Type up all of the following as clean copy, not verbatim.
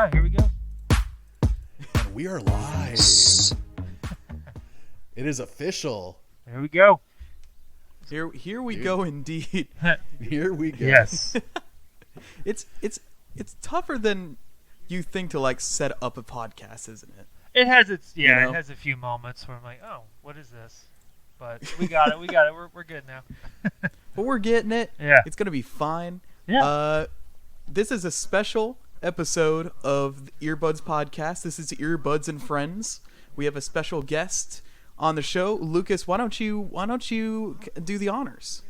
right, here we go. And we are live. It is official. Here we go. Here we go indeed. Here we go. Yes. It's tougher than you think to like set up a podcast, isn't it? It has its You know? It has a few moments where I'm like, oh, what is this? But we got it. We're good now. But we're getting it. Yeah. It's gonna be fine. Yeah. This is a special episode of the Earbuds podcast. This is Earbuds and Friends. We have a special guest on the show. Lucas, why don't you do the honors?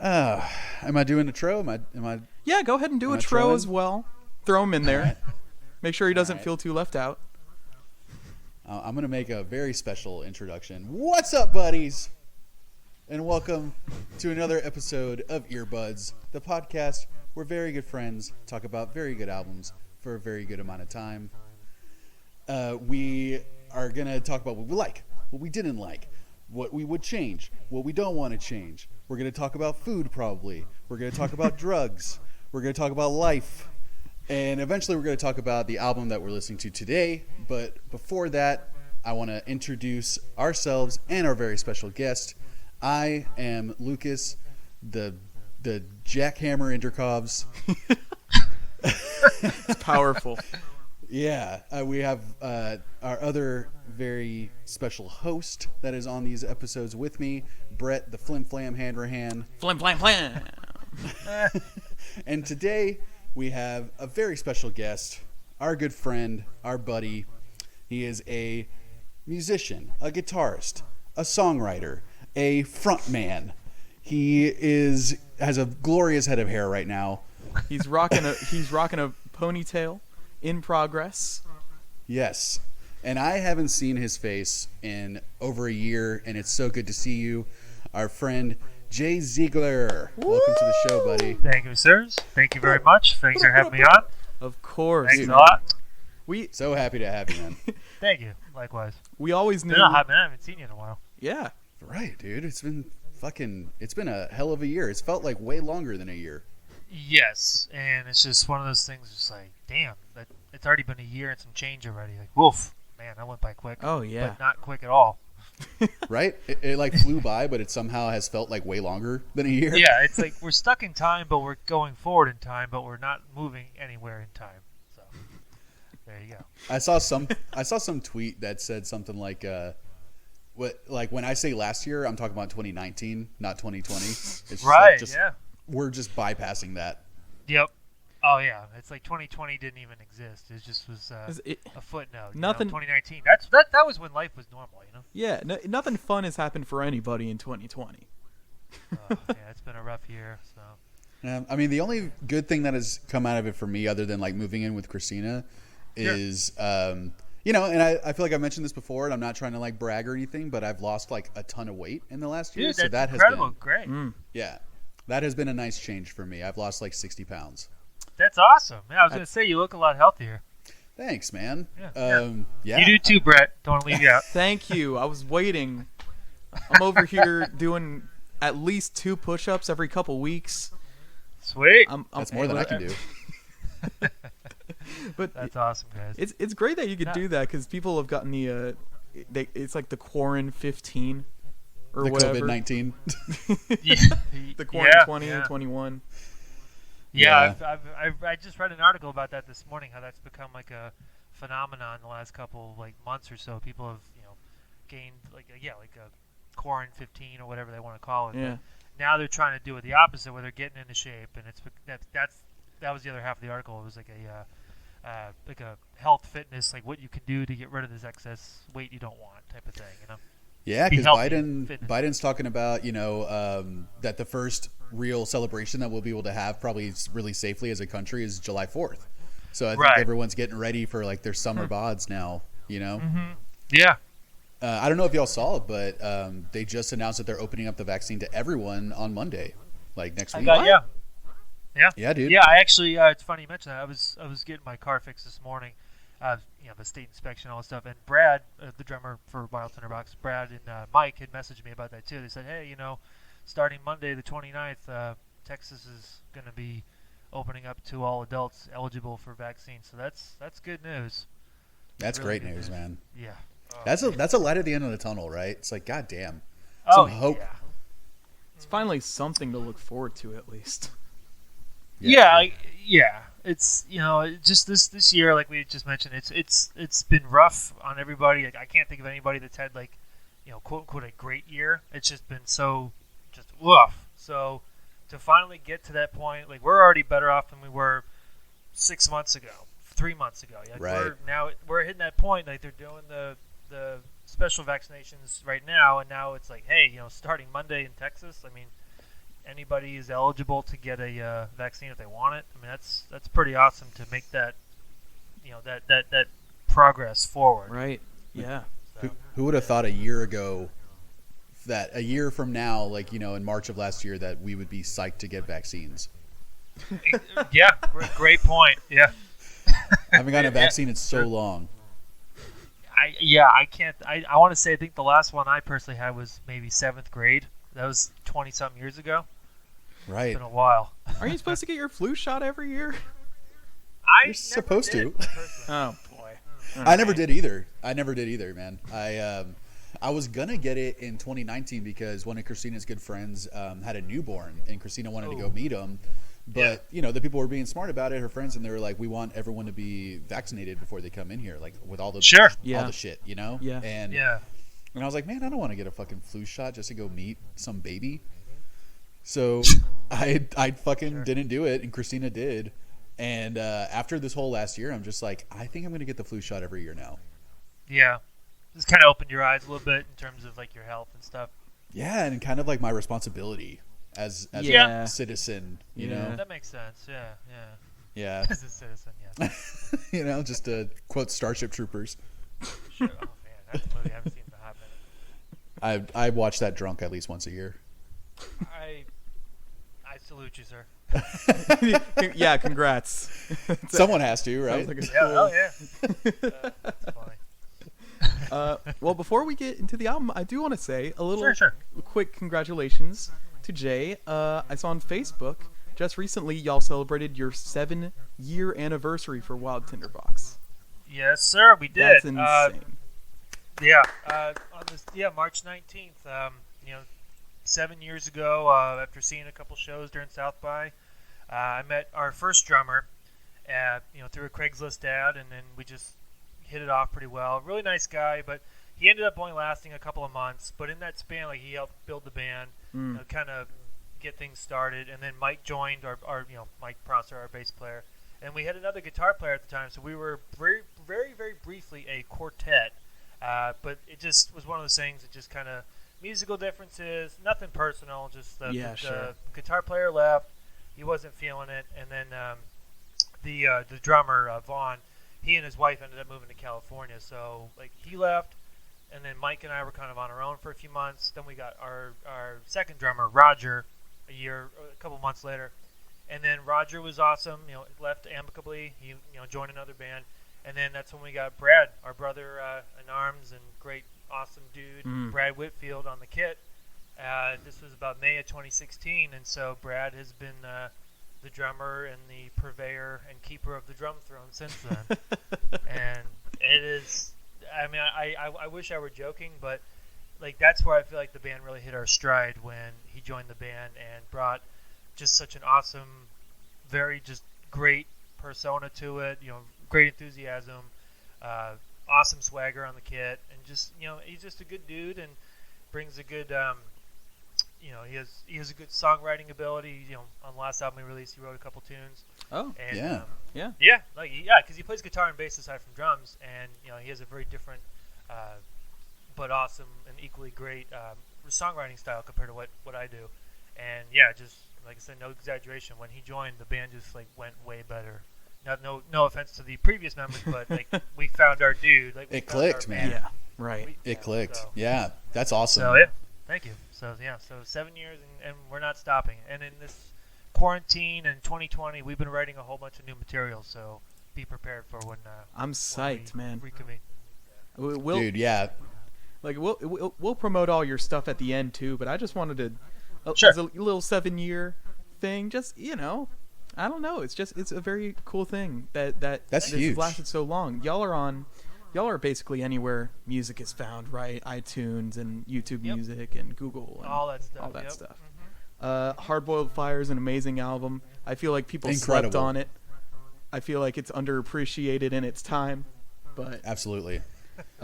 Am I doing a tro? Am I? Yeah, go ahead and do Am a I tro trolling? as well. Throw him in there. Alright. Make sure he doesn't Alright. feel too left out. I'm gonna make a very special introduction. What's up, buddies? And welcome to another episode of Earbuds, the podcast where very good friends talk about very good albums for a very good amount of time. We are gonna talk about what we like, what we didn't like, what we would change, what we don't want to change. We're gonna talk about food, probably. We're gonna talk about drugs. We're gonna talk about life. And eventually we're going to talk about the album that we're listening to today. But before that, I want to introduce ourselves and our very special guest. I am Lucas, the jackhammer Intercobs. It's powerful. Yeah, we have our other very special host that is on these episodes with me, Brett, the Flim Flam Handrahan. Flim flam flam. And today we have a very special guest, our good friend, our buddy. He is a musician, a guitarist, a songwriter, a frontman. He has a glorious head of hair right now. He's rocking a ponytail in progress. Yes. And I haven't seen his face in over a year, and it's so good to see you, our friend Jay Zeigler. Welcome to the show, buddy. Thank you, sirs. Thank you very much. Thanks for having me on. Of course. Thanks a lot. We So happy to have you, man. Thank you. Likewise. always knew. I haven't seen you in a while. Yeah. Right, dude. It's been a hell of a year. It's felt like way longer than a year. Yes, and it's just one of those things. Just like, damn, it's already been a year and some change already. Like, woof, man, that went by quick. Oh yeah. But not quick at all. Right? It like flew by, but it somehow has felt like way longer than a year. Yeah, it's like we're stuck in time, but we're going forward in time, but we're not moving anywhere in time. So there you go. I saw some tweet that said something like when I say last year, I'm talking about 2019, not 2020. It's just Right? like, Yeah. We're just bypassing that. Yep. Oh yeah, it's like 2020 didn't even exist. It just was It- a footnote. Nothing- 2019. That was when life was normal. You know. Yeah. Nothing fun has happened for anybody in 2020. Yeah, it's been a rough year. So. I mean, the only good thing that has come out of it for me, other than like moving in with Christina, is and I feel like I mentioned this before, and I'm not trying to like brag or anything, but I've lost like a ton of weight in the last year. Dude, So that's that incredible. has been Great. yeah, that has been a nice change for me. I've lost like 60 pounds. That's awesome. Yeah, I was gonna say you look a lot healthier. Thanks, man. Yeah. Yeah. You do too, Brett. Don't wanna leave you out. Thank you. I was waiting. I'm over here doing at least 2 push-ups every couple weeks. Sweet. That's more than I can do. But That's awesome, guys. it's great that you could Yeah. do that because people have gotten the it's like the Quarren 15 or The whatever. COVID-19. The Quarren Yeah, 20 yeah. and 21. Yeah, I just read an article about that this morning. How that's become like a phenomenon in the last couple like months or so. People have gained like a Quarren 15 or whatever they want to call it. Yeah. But now they're trying to do it the opposite, where they're getting into shape, and that was the other half of the article. It was like a health fitness, like what you can do to get rid of this excess weight you don't want type of thing. Yeah, Be because healthy, fitness. Biden's talking about that the first real celebration that we'll be able to have probably really safely as a country is July 4th. So I think Right. everyone's getting ready for like their summer bods now. Mm-hmm. Yeah. I don't know if y'all saw it, but they just announced that they're opening up the vaccine to everyone on Monday, like next week. Yeah, dude. Yeah, I actually, it's funny you mentioned that. I was getting my car fixed this morning, the state inspection, all that stuff. And Brad, the drummer for Wild Tinderbox, Brad and Mike had messaged me about that too. They said, hey, starting Monday the 29th, Texas is going to be opening up to all adults eligible for vaccines. So that's good news. That's Really great good news, man. Yeah. Oh, That's a light at the end of the tunnel, right? It's like, God damn. oh, Some hope. Yeah. It's finally something to look forward to, at least. Yeah. It's just this year, like we just mentioned, it's been rough on everybody. Like, I can't think of anybody that's had like, quote unquote a great year. It's just been so just rough. So to finally get to that point, like we're already better off than we were 6 months ago, 3 months ago. Like, Right. we're hitting that point. Like they're doing the special vaccinations right now, and now it's like, hey, starting Monday in Texas. I mean, anybody is eligible to get a vaccine if they want it. I mean, that's pretty awesome to make that, that progress forward. Right. Yeah. Who would have thought a year ago that a year from now, like, in March of last year, that we would be psyched to get vaccines? Yeah, great point. Yeah. I haven't gotten a vaccine in so long. I can't. I want to say I think the last one I personally had was maybe 7th grade. That was 20-something years ago. Right. It's been a while. Aren't you supposed to get your flu shot every year? You're supposed to. Oh boy. I never did either. Man. I was gonna get it in 2019 because one of Christina's good friends had a newborn, and Christina wanted to go meet him. But the people were being smart about it, her friends, and they were like, "We want everyone to be vaccinated before they come in here, like with all the all the shit, Yeah. And I was like, man, I don't want to get a fucking flu shot just to go meet some baby. So I fucking didn't do it, and Christina did. And after this whole last year, I'm just like, I think I'm gonna get the flu shot every year now. Yeah, just kind of opened your eyes a little bit in terms of like your health and stuff. Yeah, and kind of like my responsibility as Yeah. a citizen, you Yeah. know. That makes sense. Yeah. As a citizen, yes. Just to quote Starship Troopers. Sure. Oh man, that's a movie I haven't seen in a hot minute. I watch that drunk at least once a year. I salute you, sir. Yeah. Congrats. Someone has to, right? Sounds like a Yeah. cool- Oh yeah. That's funny. Well, before we get into the album, I do want to say a little Sure. quick congratulations to Jay. I saw on Facebook just recently y'all celebrated your 7-year anniversary for Wild Tinderbox. Yes, sir. We did. That's insane. On this, March 19th. 7 years ago, after seeing a couple shows during South by, I met our first drummer, through a Craigslist ad, and then we just hit it off pretty well. Really nice guy, but he ended up only lasting a couple of months. But in that span, like, he helped build the band, kind of get things started, and then Mike joined our Mike Prosser, our bass player, and we had another guitar player at the time. So we were very, very, very briefly a quartet, but it just was one of those things that just kind of musical differences, nothing personal, just the guitar player left, he wasn't feeling it, and then the drummer Vaughn, he and his wife ended up moving to California, so like he left, and then Mike and I were kind of on our own for a few months. Then we got our second drummer Roger a couple months later, and then Roger was awesome, left amicably. He joined another band, and then that's when we got Brad, our brother in arms and great awesome dude, Brad Whitfield on the kit. This was about May of 2016, and so Brad has been the drummer and the purveyor and keeper of the drum throne since then. And it is, I mean, I wish I were joking, but like that's where I feel like the band really hit our stride when he joined the band and brought just such an awesome, very just great persona to it, great enthusiasm, awesome swagger on the kit, and just he's just a good dude and brings a good he has a good songwriting ability. On the last album he released, he wrote a couple tunes. Oh, And, yeah. because he plays guitar and bass aside from drums, and he has a very different, but awesome and equally great songwriting style compared to what I do. And just like I said, no exaggeration. When he joined, the band just like went way better. No offense to the previous members, but like we found our dude. Like It clicked, man. Yeah, right. It clicked. So, Yeah, that's awesome. So thank you. So 7 years and we're not stopping. And in this quarantine in 2020, we've been writing a whole bunch of new material. So be prepared for when. I'm psyched, man. Reconvene. We'll, Dude, yeah. Like we'll promote all your stuff at the end too, but I just wanted to, Sure. as a little 7-year thing, just I don't know. It's a very cool thing that That's this huge. has lasted so long. Y'all are basically anywhere music is found, right? iTunes and YouTube Yep. Music and Google and All that stuff. all that Yep. stuff. Mhm. Hard Boiled Fire is an amazing album. I feel like people slept Incredible. on it. I feel like it's underappreciated in its time, but Absolutely.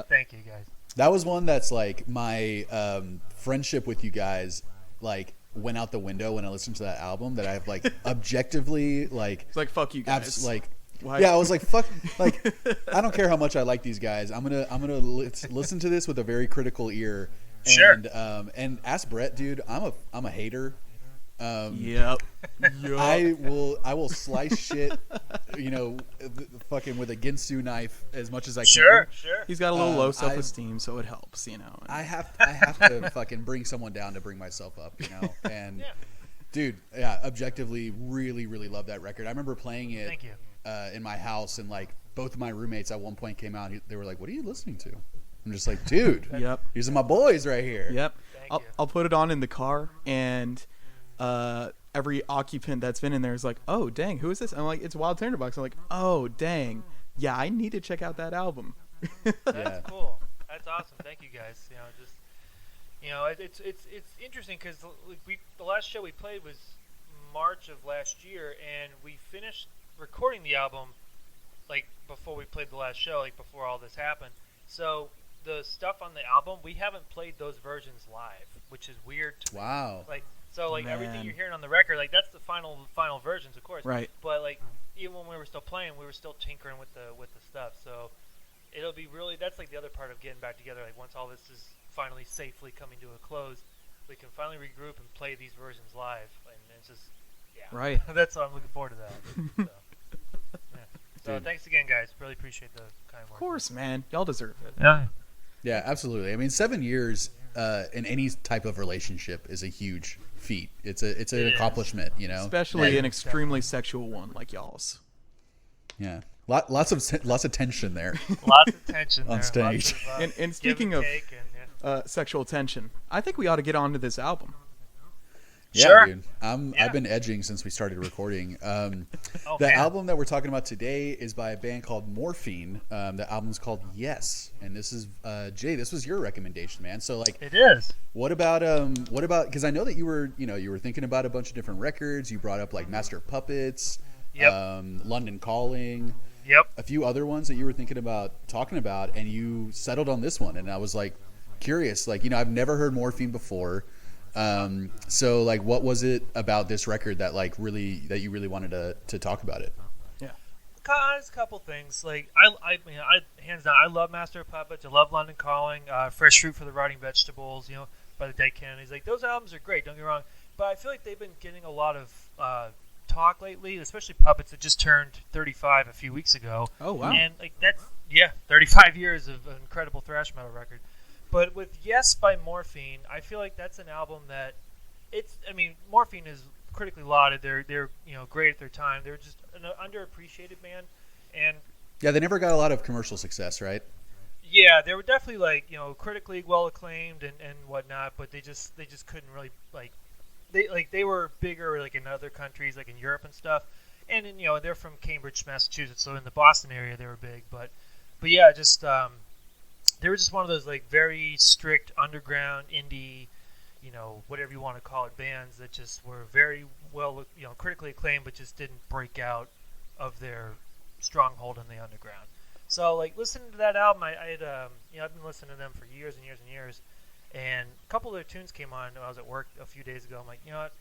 Thank you, guys. That was one that's like my friendship with you guys like went out the window when I listened to that album. That I've like objectively like it's like fuck you guys. like Why- yeah, I was like fuck like I don't care how much I like these guys. I'm gonna listen to this with a very critical ear. Sure. And ask Brett, dude. I'm a hater. Yep. I will slice shit, fucking with a Ginsu knife as much as I can. Sure. He's got a little low I- self-esteem, so it helps, you know. I have to fucking bring someone down to bring myself up, And Yeah. dude, yeah, objectively, really, really love that record. I remember playing it Thank you. in my house, and like both of my roommates at one point came out. They were like, "What are you listening to?" I'm just like, "Dude, Yep. these are my boys right here." Yep. Thank you. I'll put it on in the car, and every occupant that's been in there is like, "Oh, dang, who is this?" I'm like, "It's Wild Tinderbox." I'm like, "Oh, dang, yeah, I need to check out that album." Yeah. That's cool. That's awesome. Thank you, guys. It's interesting because the last show we played was March of last year, and we finished recording the album like before we played the last show, like before all this happened. So the stuff on the album, we haven't played those versions live, which is weird to me. Wow. Everything Man. you're hearing on the record, like that's the final versions, of course. Right. But like even when we were still playing, we were still tinkering with the stuff. So it'll be really that's like the other part of getting back together. Like once all this is finally safely coming to a close, we can finally regroup and play these versions live. And it's just Right. that's what I'm looking forward to that. So Dude. thanks again, guys. Really appreciate the kind Of words. course, man. Y'all deserve it. Yeah. Yeah, absolutely. I mean, 7 years in any type of relationship is a huge feat. It's an It is. accomplishment, Especially Yeah. an extremely sexual one like y'all's. Yeah, lots of tension there. Lots of tension On there. stage. Lots of, And give speaking and of take and, sexual tension, I think we ought to get on to this album. Yeah, Sure. dude. Yeah. I've been edging since we started recording. The man. album that we're talking about today is by a band called Morphine. The album's called Yes, and this is Jay. This was your recommendation, man. So like, It is. what about because I know that you were thinking about a bunch of different records. You brought up like Master of Puppets, Yep. London Calling, Yep. a few other ones that you were thinking about talking about, and you settled on this one. And I was like curious, like I've never heard Morphine before. So like, what was it about this record that you really wanted to talk about it? There's a couple things. Like I hands down, I love Master of Puppets. I love London Calling. Fresh Fruit for the Rotting Vegetables. By the Dead Kennedys. Like those albums are great. Don't get me wrong, but I feel like they've been getting a lot of talk lately, especially Puppets that just turned 35 a few weeks ago. Oh, wow. And like that's 35 years of an incredible thrash metal record. But with Yes by Morphine, I feel like that's an album that Morphine is critically lauded. They're great at their time. They're just an underappreciated band, and Yeah, they never got a lot of commercial success, right? yeah, they were definitely critically well acclaimed and whatnot. But they just couldn't really they were bigger like in other countries like in Europe and stuff. And they're from Cambridge, Massachusetts, so in the Boston area they were big. But yeah, just they were just one of those like very strict underground indie, whatever you want to call it, bands that just were very well, critically acclaimed, but just didn't break out of their stronghold in the underground. So like listening to that album, I had I've been listening to them for years and years and years, and a couple of their tunes came on when I was at work a few days ago. I'm like, what,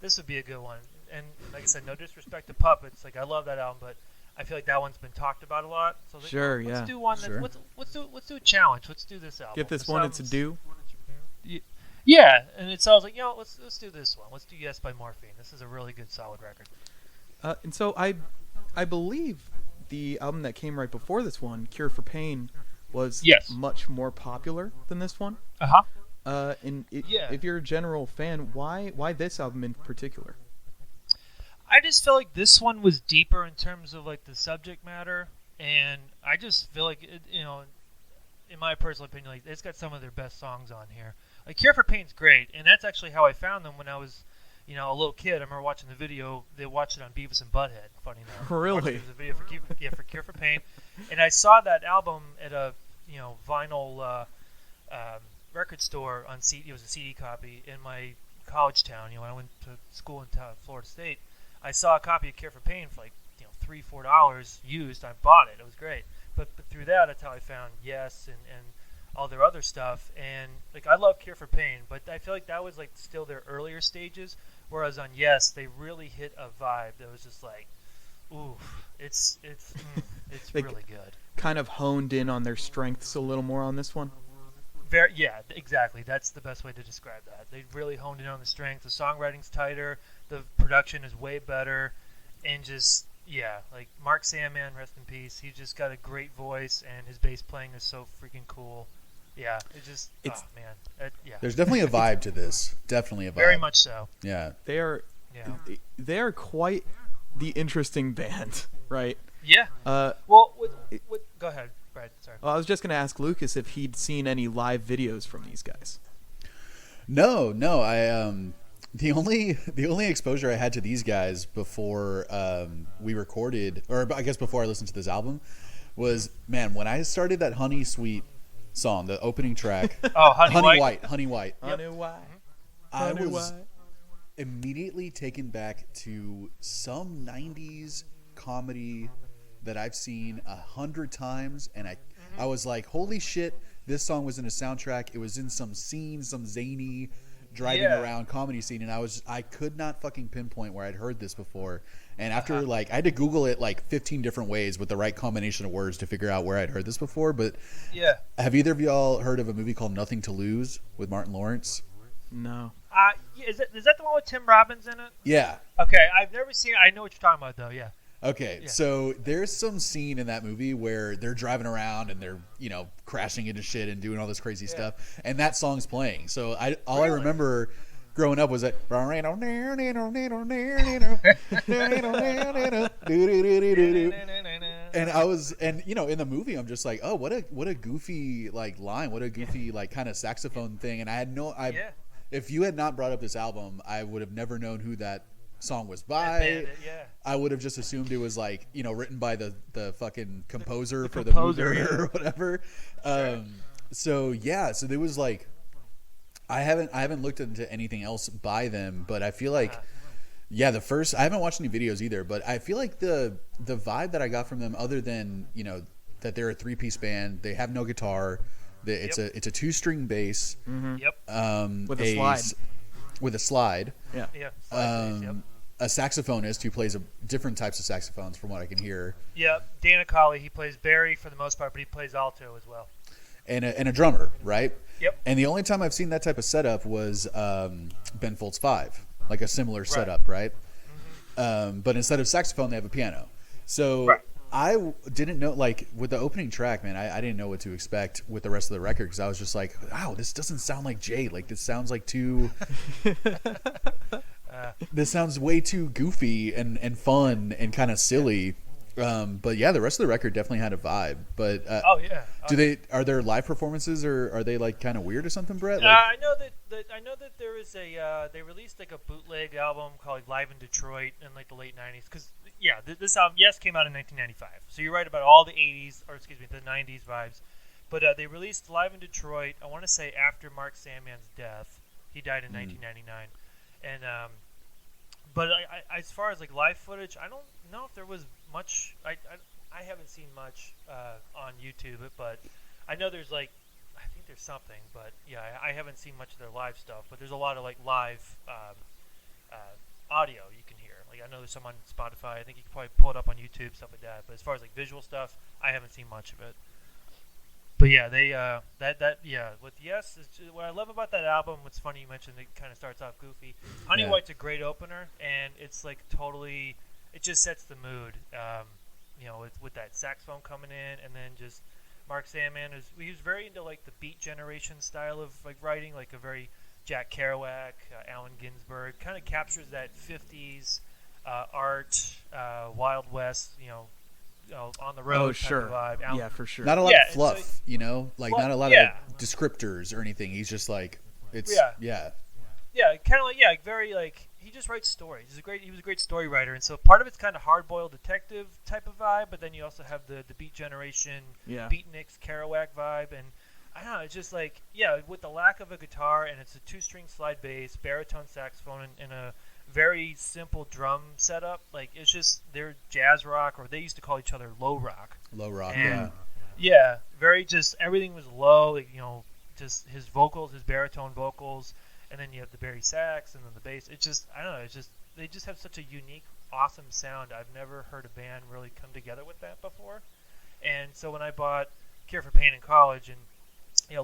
this would be a good one. And like I said, no disrespect to Puppets, like I love that album, but I feel like that one's been talked about a lot. So I was like, Sure, let's yeah. do one. Sure. Let's do a challenge. Let's do this album. Give this one its album's- due. Yeah, and so I was like, let's do this one. Let's do Yes by Morphine. This is a really good, solid record. And so I believe the album that came right before this one, Cure for Pain, was Yes. much more popular than this one. Uh-huh. Yeah. If you're a general fan, why this album in particular? I just feel like this one was deeper in terms of like the subject matter, and I just feel like it, in my personal opinion, like it's got some of their best songs on here. Like Cure for Pain's great, and that's actually how I found them when I was a little kid. I remember watching the video. They watched it on Beavis and Butthead. Funny enough. Really? It was a video for Cure for Pain, and I saw that album at a vinyl record store on CD. It was a CD copy in my college town. When I went to school in Florida State, I saw a copy of Cure for Pain for like $3-4 used. I bought it. It was great. But through that's how I found Yes and all their other stuff. And like I love Cure for Pain, but I feel like that was like still their earlier stages. Whereas on Yes, they really hit a vibe that was just like, ooh, it's really good. Kind of honed in on their strengths a little more on this one. Yeah, exactly. That's the best way to describe that. They really honed in on the strength. The songwriting's tighter. The production is way better, and just like Mark Sandman, rest in peace. He's just got a great voice, and his bass playing is so freaking cool. Yeah, oh man, There's definitely a vibe to this. Definitely a vibe. Very much so. Yeah. They are quite the interesting band, right? Yeah. Go ahead, Brad. Sorry. Well, I was just going to ask Lucas if he'd seen any live videos from these guys. No. I the only exposure I had to these guys before we recorded, or I guess before I listened to this album, was when I started that Honey Sweet song, the opening track. Oh, Honey White. Honey White. Yep. Honey White. I was immediately taken back to some 90s comedy that I've seen 100 times, and I was like, holy shit, this song was in a soundtrack. It was in some scene, some zany driving around comedy scene, and I could not fucking pinpoint where I'd heard this before. And after I had to Google it like 15 different ways with the right combination of words to figure out where I'd heard this before. But have either of y'all heard of a movie called Nothing to Lose with Martin Lawrence? No. Is that the one with Tim Robbins in it? Yeah. Okay, I've never seen it. I know what you're talking about though. Yeah. Okay, so there's some scene in that movie where they're driving around and they're, crashing into shit and doing all this crazy stuff, and that song's playing. So I remember growing up was that, and I was, in the movie I'm just like, oh, what a goofy like line, what a goofy like kind of saxophone thing, and I had if you had not brought up this album, I would have never known who that song was by. I would have just assumed it was like written by the fucking composer for the movie or whatever. So there was like I haven't looked into anything else by them, but I feel like the first, I haven't watched any videos either, but I feel like the vibe that I got from them, other than that they're a 3-piece band, they have no guitar, it's a 2-string bass, with a slide. With a slide. Yeah. A saxophonist who plays different types of saxophones from what I can hear. Yeah, Dana Colley, he plays Barry for the most part, but he plays alto as well. And a drummer, right? Yep. And the only time I've seen that type of setup was Ben Folds 5, like a similar setup, right? Mm-hmm. But instead of saxophone, they have a piano. So I didn't know, like, with the opening track, man, I didn't know what to expect with the rest of the record, because I was just like, wow, this doesn't sound like Jay. Like, this sounds like too... this sounds way too goofy and fun and kind of silly. But yeah, the rest of the record definitely had a vibe. But are there live performances, or are they like kind of weird or something, Brett? Like, I know that there is they released like a bootleg album called Live in Detroit in like the late 90s, because this album came out in 1995. So you're right about all the 80s, or excuse me, the 90s vibes. But they released Live in Detroit, I want to say after Mark Sandman's death. He died in 1999. And but as far as like live footage, I don't know if there was much. I haven't seen much on YouTube, but I know there's like, I think there's something, but I haven't seen much of their live stuff. But there's a lot of like live audio you can hear. Like I know there's some on Spotify. I think you can probably pull it up on YouTube, stuff like that. But as far as like visual stuff, I haven't seen much of it. But yeah, they with Yes, what I love about that album. What's funny, you mentioned it kind of starts off goofy. Honey White's a great opener, and it's like totally, it just sets the mood. With that saxophone coming in, and then just Mark Sandman he was very into like the Beat Generation style of like writing, like a very Jack Kerouac, Allen Ginsberg, kind of captures that 50s art, Wild West, on the road. Oh, sure. Kind of vibe. Yeah, for sure. Not a lot of fluff, not a lot of descriptors or anything. He's just like, it's, kind of like, very like, he just writes stories. He was a great story writer, and so part of it's kind of hard-boiled detective type of vibe, but then you also have the Beat Generation, Beatniks, Kerouac vibe, and I don't know, it's just like, with the lack of a guitar, and it's a 2-string slide bass, baritone saxophone, and a very simple drum setup. Like, it's just, they're jazz rock, or they used to call each other low rock. Low rock, and, yeah, very just, everything was low, like, just his vocals, his baritone vocals, and then you have the Barry sax, and then the bass. It's just, I don't know, it's just, they just have such a unique, awesome sound. I've never heard a band really come together with that before. And so when I bought Cure for Pain in college, and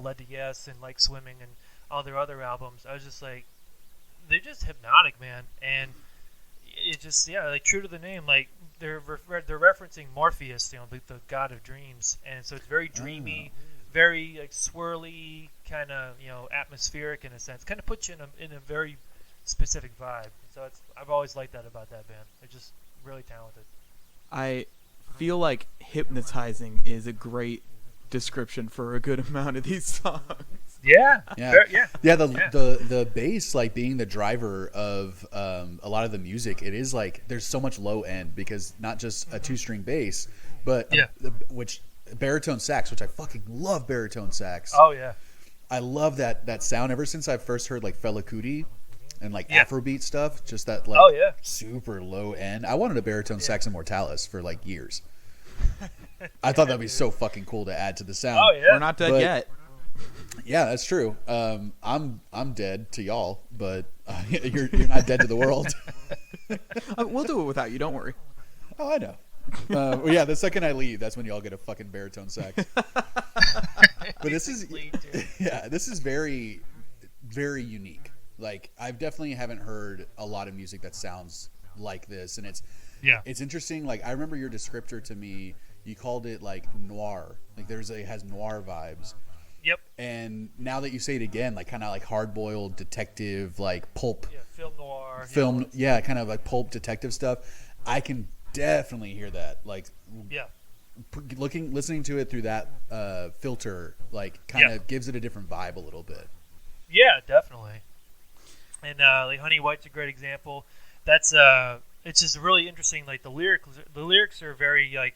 Led to Yes and Like Swimming and all their other albums, I was just like, they're just hypnotic, man. And it just, like true to the name, like they're referencing Morpheus, the god of dreams, and so it's very dreamy, very like swirly, kind of atmospheric in a sense, kind of puts you in a very specific vibe. So I've always liked that about that band. They're just really talented. I feel like hypnotizing is a great description for a good amount of these songs. The bass, like being the driver of a lot of the music, it is like there's so much low end, because not just a 2-string bass, but which baritone sax, which I fucking love baritone sax. Oh yeah, I love that sound. Ever since I first heard like Fela Kuti and like Afrobeat stuff, just that like super low end. I wanted a baritone sax immortalis for like years. I thought that'd be so fucking cool to add to the sound. Oh yeah, we're not dead yet. Yeah, that's true. I'm dead to y'all, but you're not dead to the world. We'll do it without you. Don't worry. Oh, I know. The second I leave, that's when y'all get a fucking baritone sax. But this is very, very unique. Like, I definitely haven't heard a lot of music that sounds like this, and it's interesting. Like, I remember your descriptor to me. You called it like noir. Like, it has noir vibes. Yep. And now that you say it again, like kind of like hard-boiled detective, like pulp. Yeah, film noir. Kind of like pulp detective stuff. I can definitely hear that. Like, listening to it through that filter, like kind of gives it a different vibe a little bit. Yeah, definitely. And like Honey White's a great example. That's it's just really interesting. Like the lyrics are very like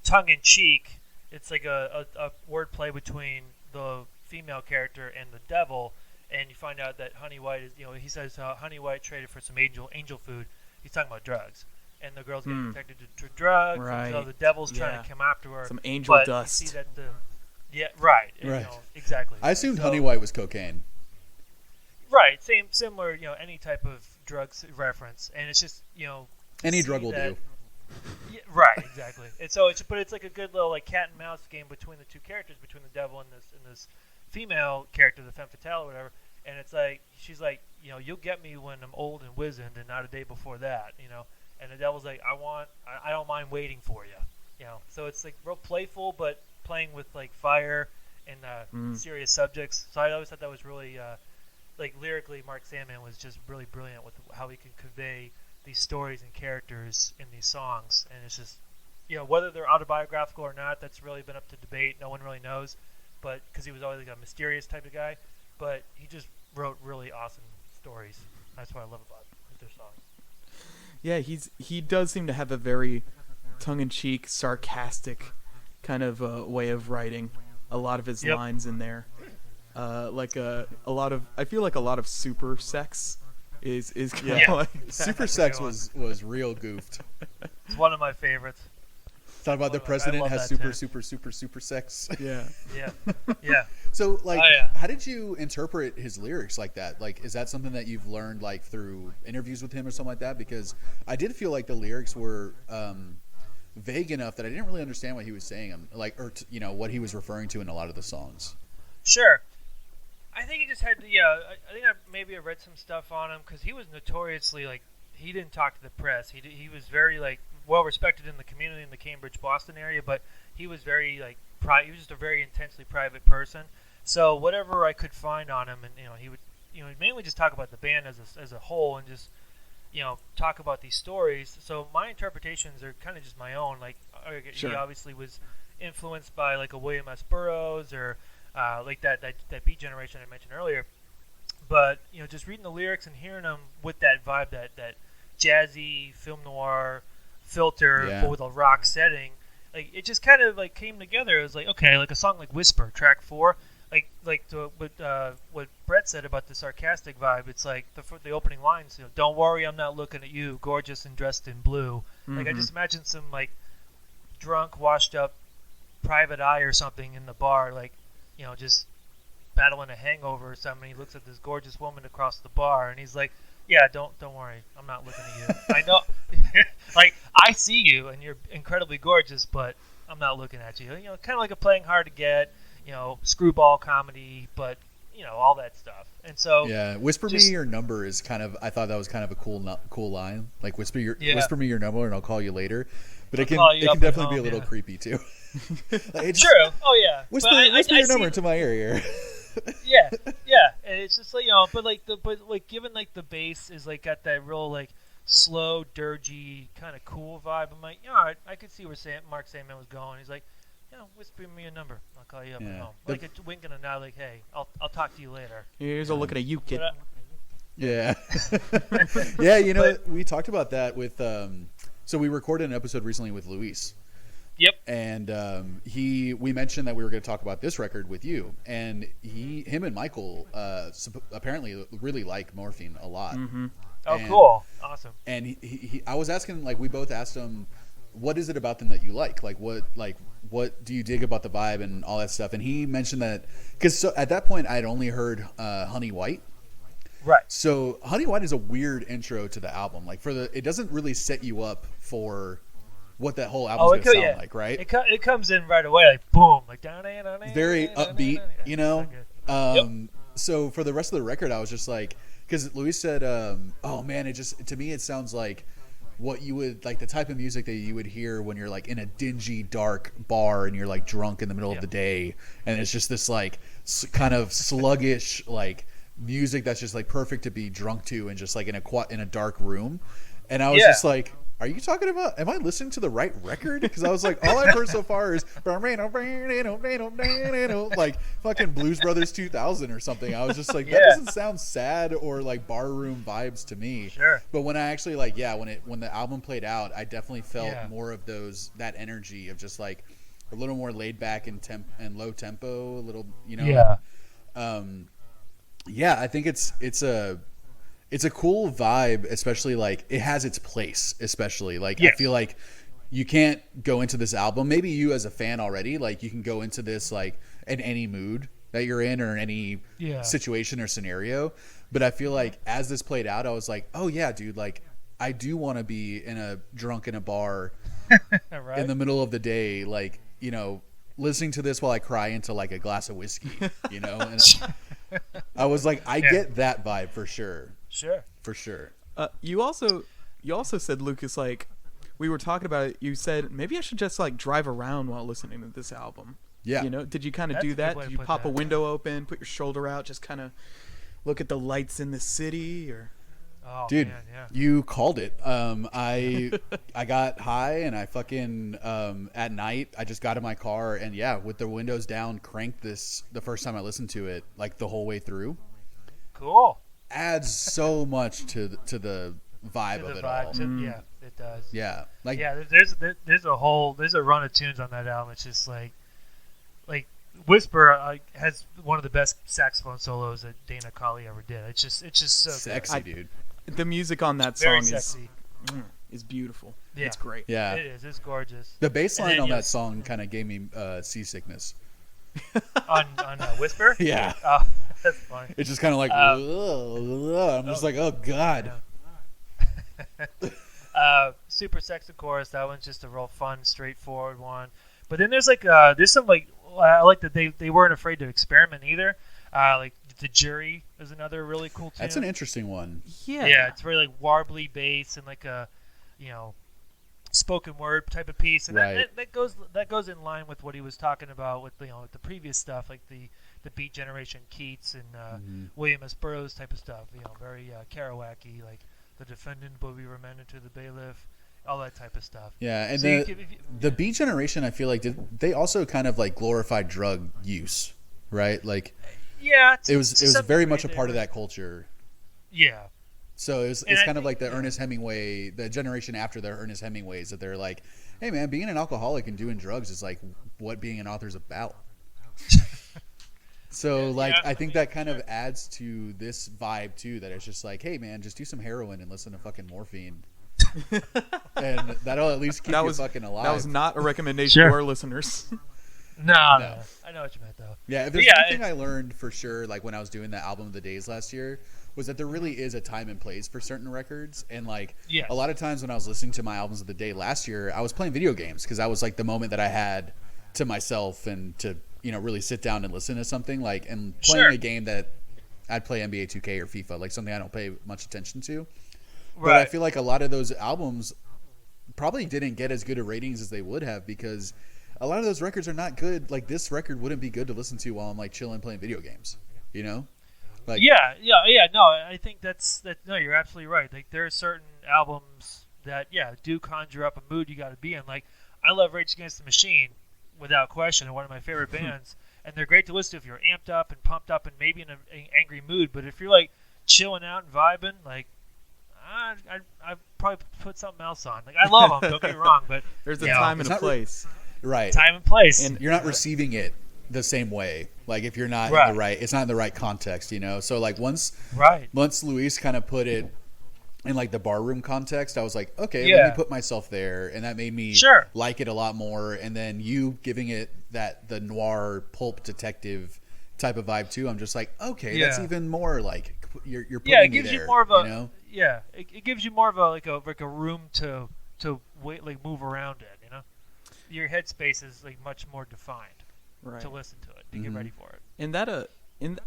tongue-in-cheek. It's like a wordplay between the female character and the devil, and you find out that Honey White is, he says Honey White traded for some angel food. He's talking about drugs, and the girl's getting addicted to drugs. Right. And so the devil's trying to come after her. Some angel dust. You see that right. And, exactly. I assumed Honey White was cocaine. Right. Similar. Any type of drugs reference, and it's just any drug will do. Yeah, right, exactly. And so it's like a good little like cat and mouse game between the two characters, between the devil and this female character, the femme fatale or whatever. And it's like she's like, you'll get me when I'm old and wizened, and not a day before that, And the devil's like, I don't mind waiting for you, So it's like real playful, but playing with like fire and serious subjects. So I always thought that was really like lyrically, Mark Sandman was just really brilliant with how he could convey these stories and characters in these songs. And it's just, whether they're autobiographical or not, that's really been up to debate. No one really knows, but because he was always like a mysterious type of guy, but he just wrote really awesome stories. That's what I love about their songs. Yeah, he does seem to have a very tongue-in-cheek, sarcastic kind of way of writing a lot of his lines in there. I feel like a lot of super sex is kind of like that. Super sex was real goofed. It's one of my favorites. Talk about the president has super sex. Yeah. So like, how did you interpret his lyrics like that? Like, is that something that you've learned like through interviews with him or something like that? Because I did feel like the lyrics were vague enough that I didn't really understand what he was saying, what he was referring to in a lot of the songs. Sure. I think he just had to, I think maybe I read some stuff on him because he was notoriously, like, he didn't talk to the press. He was very, like, well-respected in the community in the Cambridge, Boston area, but he was very, like, he was just a very intensely private person. So whatever I could find on him, and, he would, mainly just talk about the band as a whole and just, talk about these stories. So my interpretations are kind of just my own. Like, he obviously was influenced by, like, a William S. Burroughs or... like that Beat Generation I mentioned earlier, But just reading the lyrics and hearing them with that vibe, that jazzy film noir filter, Yeah. but with a rock setting, like it just kind of like came together. It was like, okay, like a song like Whisper, track 4, what Brett said about the sarcastic vibe. It's like the opening lines. Don't worry, I'm not looking at you, gorgeous and dressed in blue. Like I just imagine some like drunk, washed up private eye or something in the bar, like just battling a hangover or something. He looks at this gorgeous woman across the bar, and he's like, "Yeah, don't worry, I'm not looking at you. I know, like I see you, and you're incredibly gorgeous, but I'm not looking at you." Kind of like a playing hard to get, screwball comedy, but all that stuff. And so Yeah, whisper me your number is kind of. I thought that was kind of a cool line. Like whisper me your number, and I'll call you later. But it can definitely be a little creepy too. Like, True. Oh yeah. Whisper your number to my ear. yeah, and it's just like but given like the bass is like got that real like slow, dirgy kind of cool vibe. I'm like, I could see where Mark Sandman was going. He's like, whisper me a number. I'll call you up at home. Like a wink and a nod. Like, hey, I'll talk to you later. Here's a look at you, kid. Yeah, yeah. We talked about that with. So we recorded an episode recently with Luis. Yep. And we mentioned that we were going to talk about this record with you, and him and Michael apparently really like Morphine a lot. Mm-hmm. Oh, cool, awesome. And I was asking, like, we both asked him, what is it about them that you like? Like, what do you dig about the vibe and all that stuff? And he mentioned that because at that point I had only heard Honey White. Right. So Honey White is a weird intro to the album. Like it doesn't really set you up for what that whole album's going to sound like, right? It comes in right away, like boom, like very upbeat, So for the rest of the record, I was just like, because Luis said, "Oh man, to me it sounds like what you would like the type of music that you would hear when you're like in a dingy, dark bar and you're like drunk in the middle of the day, and it's just this like kind of sluggish like music that's just like perfect to be drunk to and just like in a dark room." And I was just like, are you talking about, am I listening to the right record? Because I was like, all I've heard so far is like fucking Blues Brothers 2000 or something. I was just like, that doesn't sound sad or like barroom vibes to me. Sure. But when I actually when the album played out, I definitely felt more of that energy of just like a little more laid back and low tempo, a little, I think it's a cool vibe, especially like it has its place, especially like I feel like you can't go into this album, maybe you as a fan already, like you can go into this like in any mood that you're in or in any situation or scenario, but I feel like as this played out, I was like, oh yeah, dude, like I do want to be drunk in a bar right? in the middle of the day, like, listening to this while I cry into like a glass of whiskey, and I was like, I get that vibe for sure. Sure. For sure. You also said, Lucas, like we were talking about it, you said maybe I should just like drive around while listening to this album. Yeah. Did you kind of do that? Did you pop a window open, put your shoulder out, just kind of look at the lights in the city, or? Oh, dude, man, yeah. You called it. I got high and I fucking at night I just got in my car and with the windows down, cranked this the first time I listened to it like the whole way through. Cool. Adds so much to the vibe of it all. Yeah, it does. Yeah, like there's a run of tunes on that album. It's just like Whisper has one of the best saxophone solos that Dana Colley ever did. It's just so sexy, dude. The music on that Very song sexy. is beautiful. Yeah. It's great. Yeah, it is. It's gorgeous. The bass line on that song kind of gave me seasickness. on Whisper? Yeah. Oh, that's funny. It's just kind of like, I'm just like, oh god. Super sexy chorus. That one's just a real fun, straightforward one. But then there's some like I like that they weren't afraid to experiment either. Like The Jury is another really cool tune. That's an interesting one. Yeah, it's very like warbly bass and like a spoken word type of piece, and that goes in line with what he was talking about with with the previous stuff, like the Beat Generation Keats and William S. Burroughs type of stuff. Very Kerouac-y, like The Defendant will be remanded to the bailiff, all that type of stuff. Yeah, and so the Beat Generation, I feel like they also kind of like glorified drug use, right? Like Yeah, it was very much a part of that culture. Yeah. So it's kind of like the Ernest Hemingway, the generation after the Ernest Hemingways, that they're like, hey man, being an alcoholic and doing drugs is like what being an author is about. So I think that kind of adds to this vibe too, that it's just like, hey man, just do some heroin and listen to fucking Morphine. And that'll at least keep you fucking alive. That was not a recommendation to our listeners. No. I know what you meant though. Yeah, if there's one thing I learned for sure, like when I was doing the album of the days last year, was that there really is a time and place for certain records. And a lot of times when I was listening to my albums of the day last year, I was playing video games because that was like the moment that I had to myself and to really sit down and listen to something, and playing a game that I'd play NBA 2K or FIFA, like something I don't pay much attention to. Right. But I feel like a lot of those albums probably didn't get as good a ratings as they would have because a lot of those records are not good. Like this record wouldn't be good to listen to while I'm like chilling playing video games, Like, yeah. No, I think that's. No, you're absolutely right. Like there are certain albums that do conjure up a mood you got to be in. Like I love Rage Against the Machine, without question, one of my favorite bands, and they're great to listen to if you're amped up and pumped up and maybe in an angry mood. But if you're like chilling out and vibing, like I'd probably put something else on. Like I love them, don't get me wrong, but there's a time and a place. Right. Time and place. And you're not receiving it the same way. Like if you're not in the right, it's not in the right context, So like once Luis kind of put it in like the barroom context, I was like, okay, let me put myself there, and that made me like it a lot more. And then you giving it the noir pulp detective type of vibe too, I'm just like, okay, that's even more like you're putting it gives me there, you more of a it gives you more of a room to wait, like move around in, Your headspace is like much more defined to listen to it, to get ready for it. And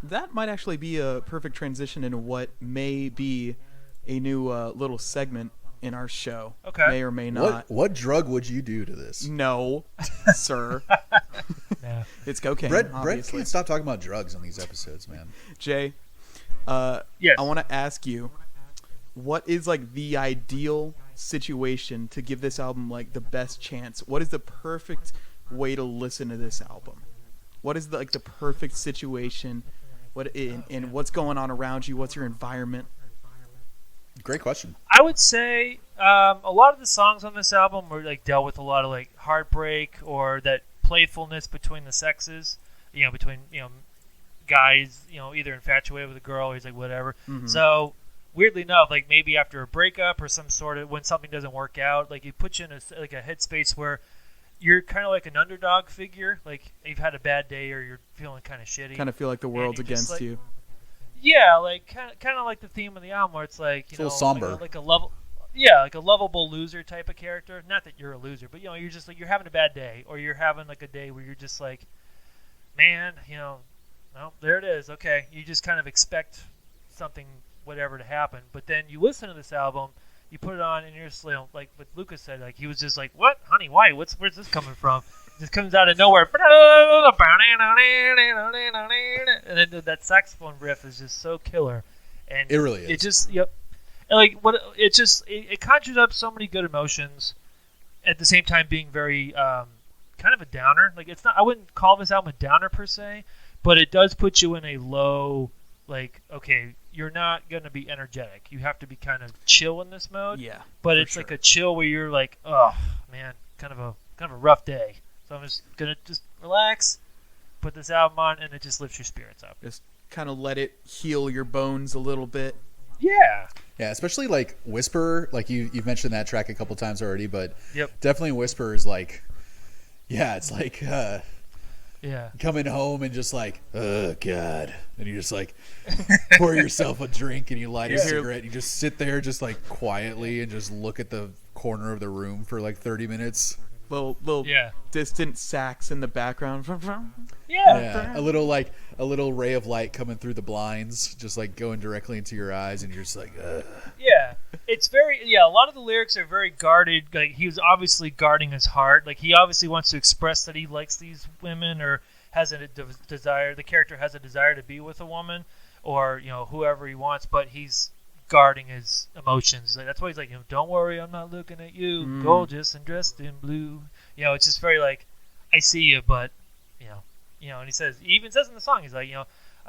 that might actually be a perfect transition into what may be a new little segment in our show. Okay. May or may not. What drug would you do to this? No, sir. Yeah. It's cocaine. Brett can't stop talking about drugs on these episodes, man. Jay, yes. I want to ask you, what is like the ideal situation to give this album like the best chance? What is the perfect way to listen to this album? What is the perfect situation? And what's going on around you? What's your environment? Great question. I would say a lot of the songs on this album were like dealt with a lot of like heartbreak or that playfulness between the sexes. Between guys, either infatuated with a girl or he's like whatever. Mm-hmm. So weirdly enough, like maybe after a breakup or some sort of when something doesn't work out, like it puts you in a headspace where you're kind of like an underdog figure. Like you've had a bad day or you're feeling kind of shitty. Kind of feel like the world's against you. Yeah, like kind of like the theme of the album, where it's like it's a little somber, like a lovable loser type of character. Not that you're a loser, but you're just like you're having a bad day, or you're having like a day where you're just like, man, no, there it is. Okay, you just kind of expect something, whatever, to happen, but then you listen to this album, you put it on, and you're just like what Lucas said, like he was just like, what, honey, why? Where's this coming from? Just comes out of nowhere, and then that saxophone riff is just so killer, and it really is. It just and like what it conjures up so many good emotions, at the same time being very kind of a downer. Like it's not, I wouldn't call this album a downer per se, but it does put you in a low, like, okay, you're not gonna be energetic. You have to be kind of chill in this mode. Yeah, but it's like a chill where you're like, oh man, kind of a rough day. So I'm just gonna relax, put this album on, and it just lifts your spirits up. Just kind of let it heal your bones a little bit. Yeah. Yeah, especially like Whisper, like you've mentioned that track a couple times already, but yep. Definitely Whisper is like, it's like coming home and just like, oh God, and you just like pour yourself a drink and you light a cigarette and you just sit there just like quietly and just look at the corner of the room for like 30 minutes. Little distant sax in the background. Yeah, a little ray of light coming through the blinds, just like going directly into your eyes, and you're just like, ugh. Yeah, it's very a lot of the lyrics are very guarded. Like he was obviously guarding his heart. Like he obviously wants to express that he likes these women or has a desire. The character has a desire to be with a woman or whoever he wants, but he's guarding his emotions. Like, that's why he's like, don't worry, I'm not looking at you, gorgeous and dressed in blue. It's just very like, I see you, but and he even says in the song, he's like,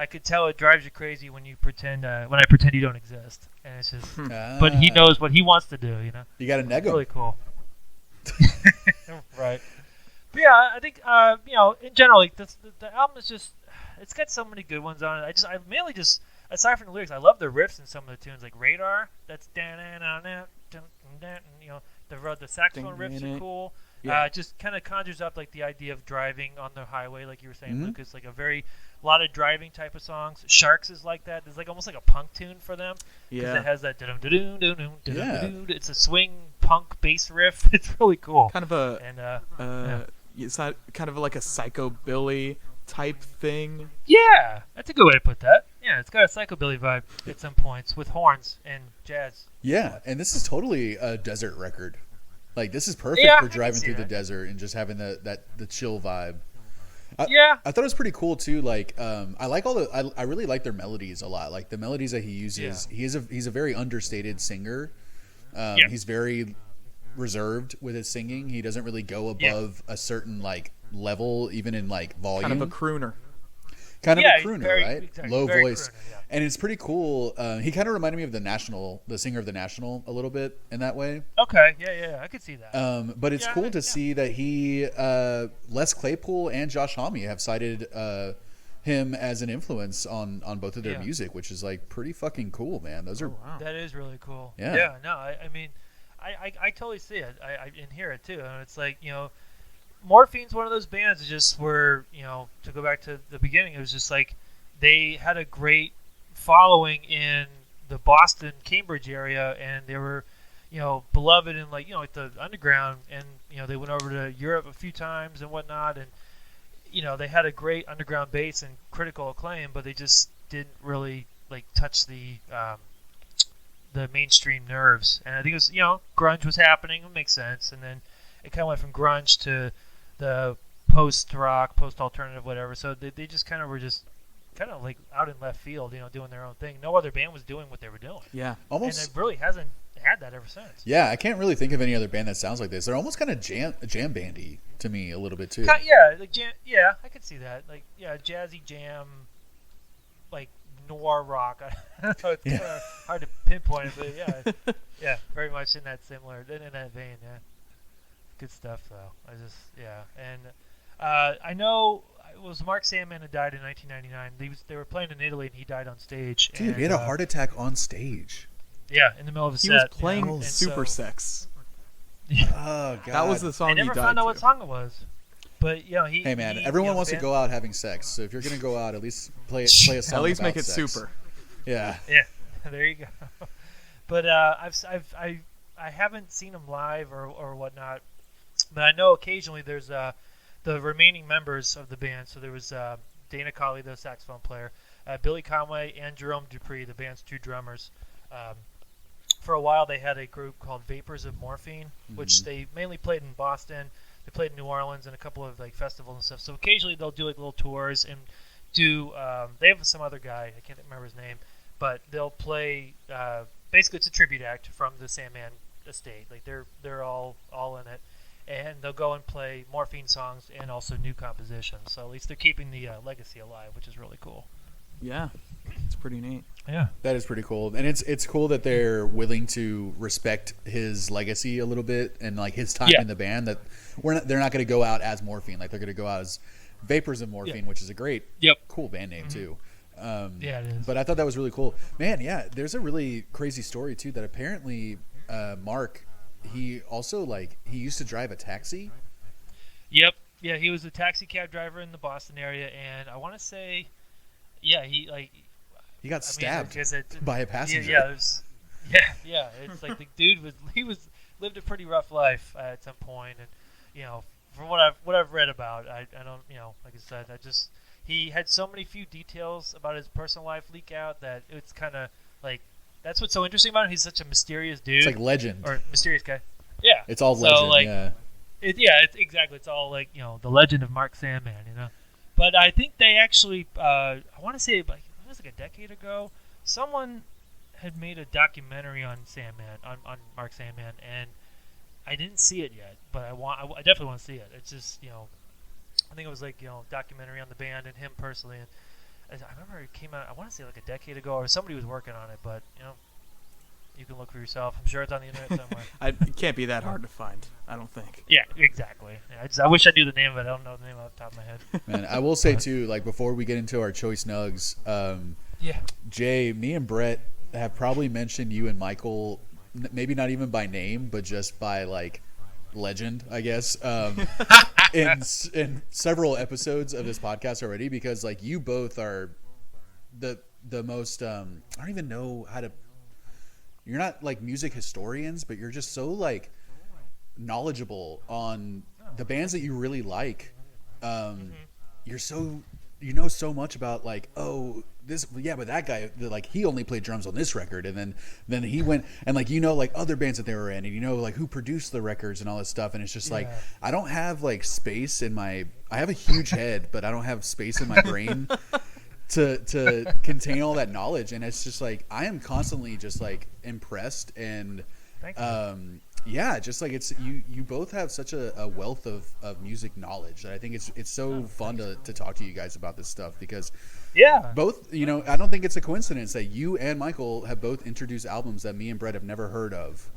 I could tell it drives you crazy when you pretend when I pretend you don't exist, and it's just. But he knows what he wants to do. You know. You got to neg him. Really cool. Right. But yeah, I think in general, like the album is just it's got so many good ones on it. I mainly just aside from the lyrics, I love the riffs in some of the tunes, like Radar. That's the saxophone riffs are cool. Yeah. Just kind of conjures up like the idea of driving on the highway, like you were saying, Lucas. Like a lot of driving type of songs. Sharks is like that. There's like almost like a punk tune for them. Yeah. It has that it's a swing punk bass riff. It's really cool. Kind of it's not kind of like a psychobilly type thing. Yeah, that's a good way to put that. Yeah, it's got a psychobilly vibe at some points with horns and jazz. Yeah, and this is totally a desert record. Like this is perfect for driving through the desert and just having the chill vibe. I thought it was pretty cool too. Like I like I really like their melodies a lot. Like the melodies that he uses. Yeah. He's a very understated singer. He's very reserved with his singing. He doesn't really go above a certain like level, even in like volume. Kind of a crooner. Right? Exactly, low voice. Crooner, yeah. And it's pretty cool. He kind of reminded me of the singer of the National a little bit in that way. Okay, yeah, I could see that. But it's cool to see that he, Les Claypool and Josh Homme have cited him as an influence on both of their music, which is like pretty fucking cool, man. Those are that is really cool. Yeah. No, I mean, I totally see it. I and hear it too, and it's like Morphine's one of those bands that just were, to go back to the beginning, it was just like they had a great following in the Boston, Cambridge area, and they were, beloved in like the underground, and they went over to Europe a few times and whatnot, and they had a great underground base and critical acclaim, but they just didn't really like touch the mainstream nerves. And I think it was grunge was happening, it makes sense, and then it kind of went from grunge to the post-rock, post-alternative, whatever. So they just kind of were just kind of like out in left field, doing their own thing. No other band was doing what they were doing. Yeah. Almost. And it really hasn't had that ever since. Yeah, I can't really think of any other band that sounds like this. They're almost kind of jam bandy to me a little bit too. Yeah, like yeah, I could see that. Like jazzy jam, like noir rock. I don't know, it's kind of hard to pinpoint it, but yeah, very much in that vein. Yeah. Good stuff, though. And I know it was Mark Sandman who died in 1999. They were playing in Italy, and he died on stage. Dude, and, he had a heart attack on stage. Yeah, in the middle of a set. He was playing Super Sex. Oh God, that was the song. I never found out what song it was. But he. Hey man, everyone wants to go out having sex. So if you're gonna go out, at least play a song. At least about make it sex. super. Yeah. Yeah, there you go. But I haven't seen him live or whatnot. But I know occasionally there's the remaining members of the band. So there was Dana Colley, the saxophone player, Billy Conway, and Jerome Dupree, the band's two drummers. For a while, they had a group called Vapors of Morphine, which they mainly played in Boston. They played in New Orleans and a couple of like festivals and stuff. So occasionally they'll do like little tours and do. They have some other guy, I can't remember his name, but they'll play. Basically, it's a tribute act from the Sandman estate. Like they're all in it. And they'll go and play Morphine songs and also new compositions. So at least they're keeping the legacy alive, which is really cool. Yeah, it's pretty neat. Yeah, that is pretty cool, and it's cool that they're willing to respect his legacy a little bit and like his time in the band. That they're not going to go out as Morphine, like they're going to go out as Vapors of Morphine, which is a great, cool band name too. It is. But I thought that was really cool, man. Yeah, there's a really crazy story too that apparently Mark. He also he used to drive a taxi. Yep. Yeah, he was a taxi cab driver in the Boston area, and I want to say, he got stabbed by a passenger. Yeah. It's like the dude lived a pretty rough life at some point, and from what I've read about, I don't like I said, he had so many few details about his personal life leak out that it's kind of like. That's what's so interesting about him. He's such a mysterious dude. It's like legend. Or mysterious guy. Yeah. It's all legend, It's exactly. It's all like, the legend of Mark Sandman, But I think they actually, I want to say, it was like a decade ago, someone had made a documentary on Sandman, on Mark Sandman, and I didn't see it yet, but I definitely want to see it. It's just, I think it was like, documentary on the band and him personally, and I remember it came out. I want to say like a decade ago, or somebody was working on it. But you can look for yourself. I'm sure it's on the internet somewhere. It can't be that hard to find, I don't think. Yeah, exactly. Yeah, I wish I knew the name of it. I don't know the name off the top of my head. Man, I will say too, like before we get into our choice nugs, Jay, me and Brett have probably mentioned you and Michael, maybe not even by name, but just by like legend, I guess, in several episodes of this podcast already, because like you both are the most I don't even know how to. You're not like music historians, but you're just so like knowledgeable on the bands that you really like. You're so so much about like, oh, this, yeah, but that guy, like, he only played drums on this record, and then he went and like, like other bands that they were in, and like who produced the records and all this stuff, and it's just like, I don't have like space in my, I have a huge head, but I don't have space in my brain to contain all that knowledge, and it's just like I am constantly just like impressed, and just like it's you both have such a wealth of music knowledge that I think it's so fun to talk to you guys about this stuff, because both, I don't think it's a coincidence that you and Michael have both introduced albums that me and Brett have never heard of.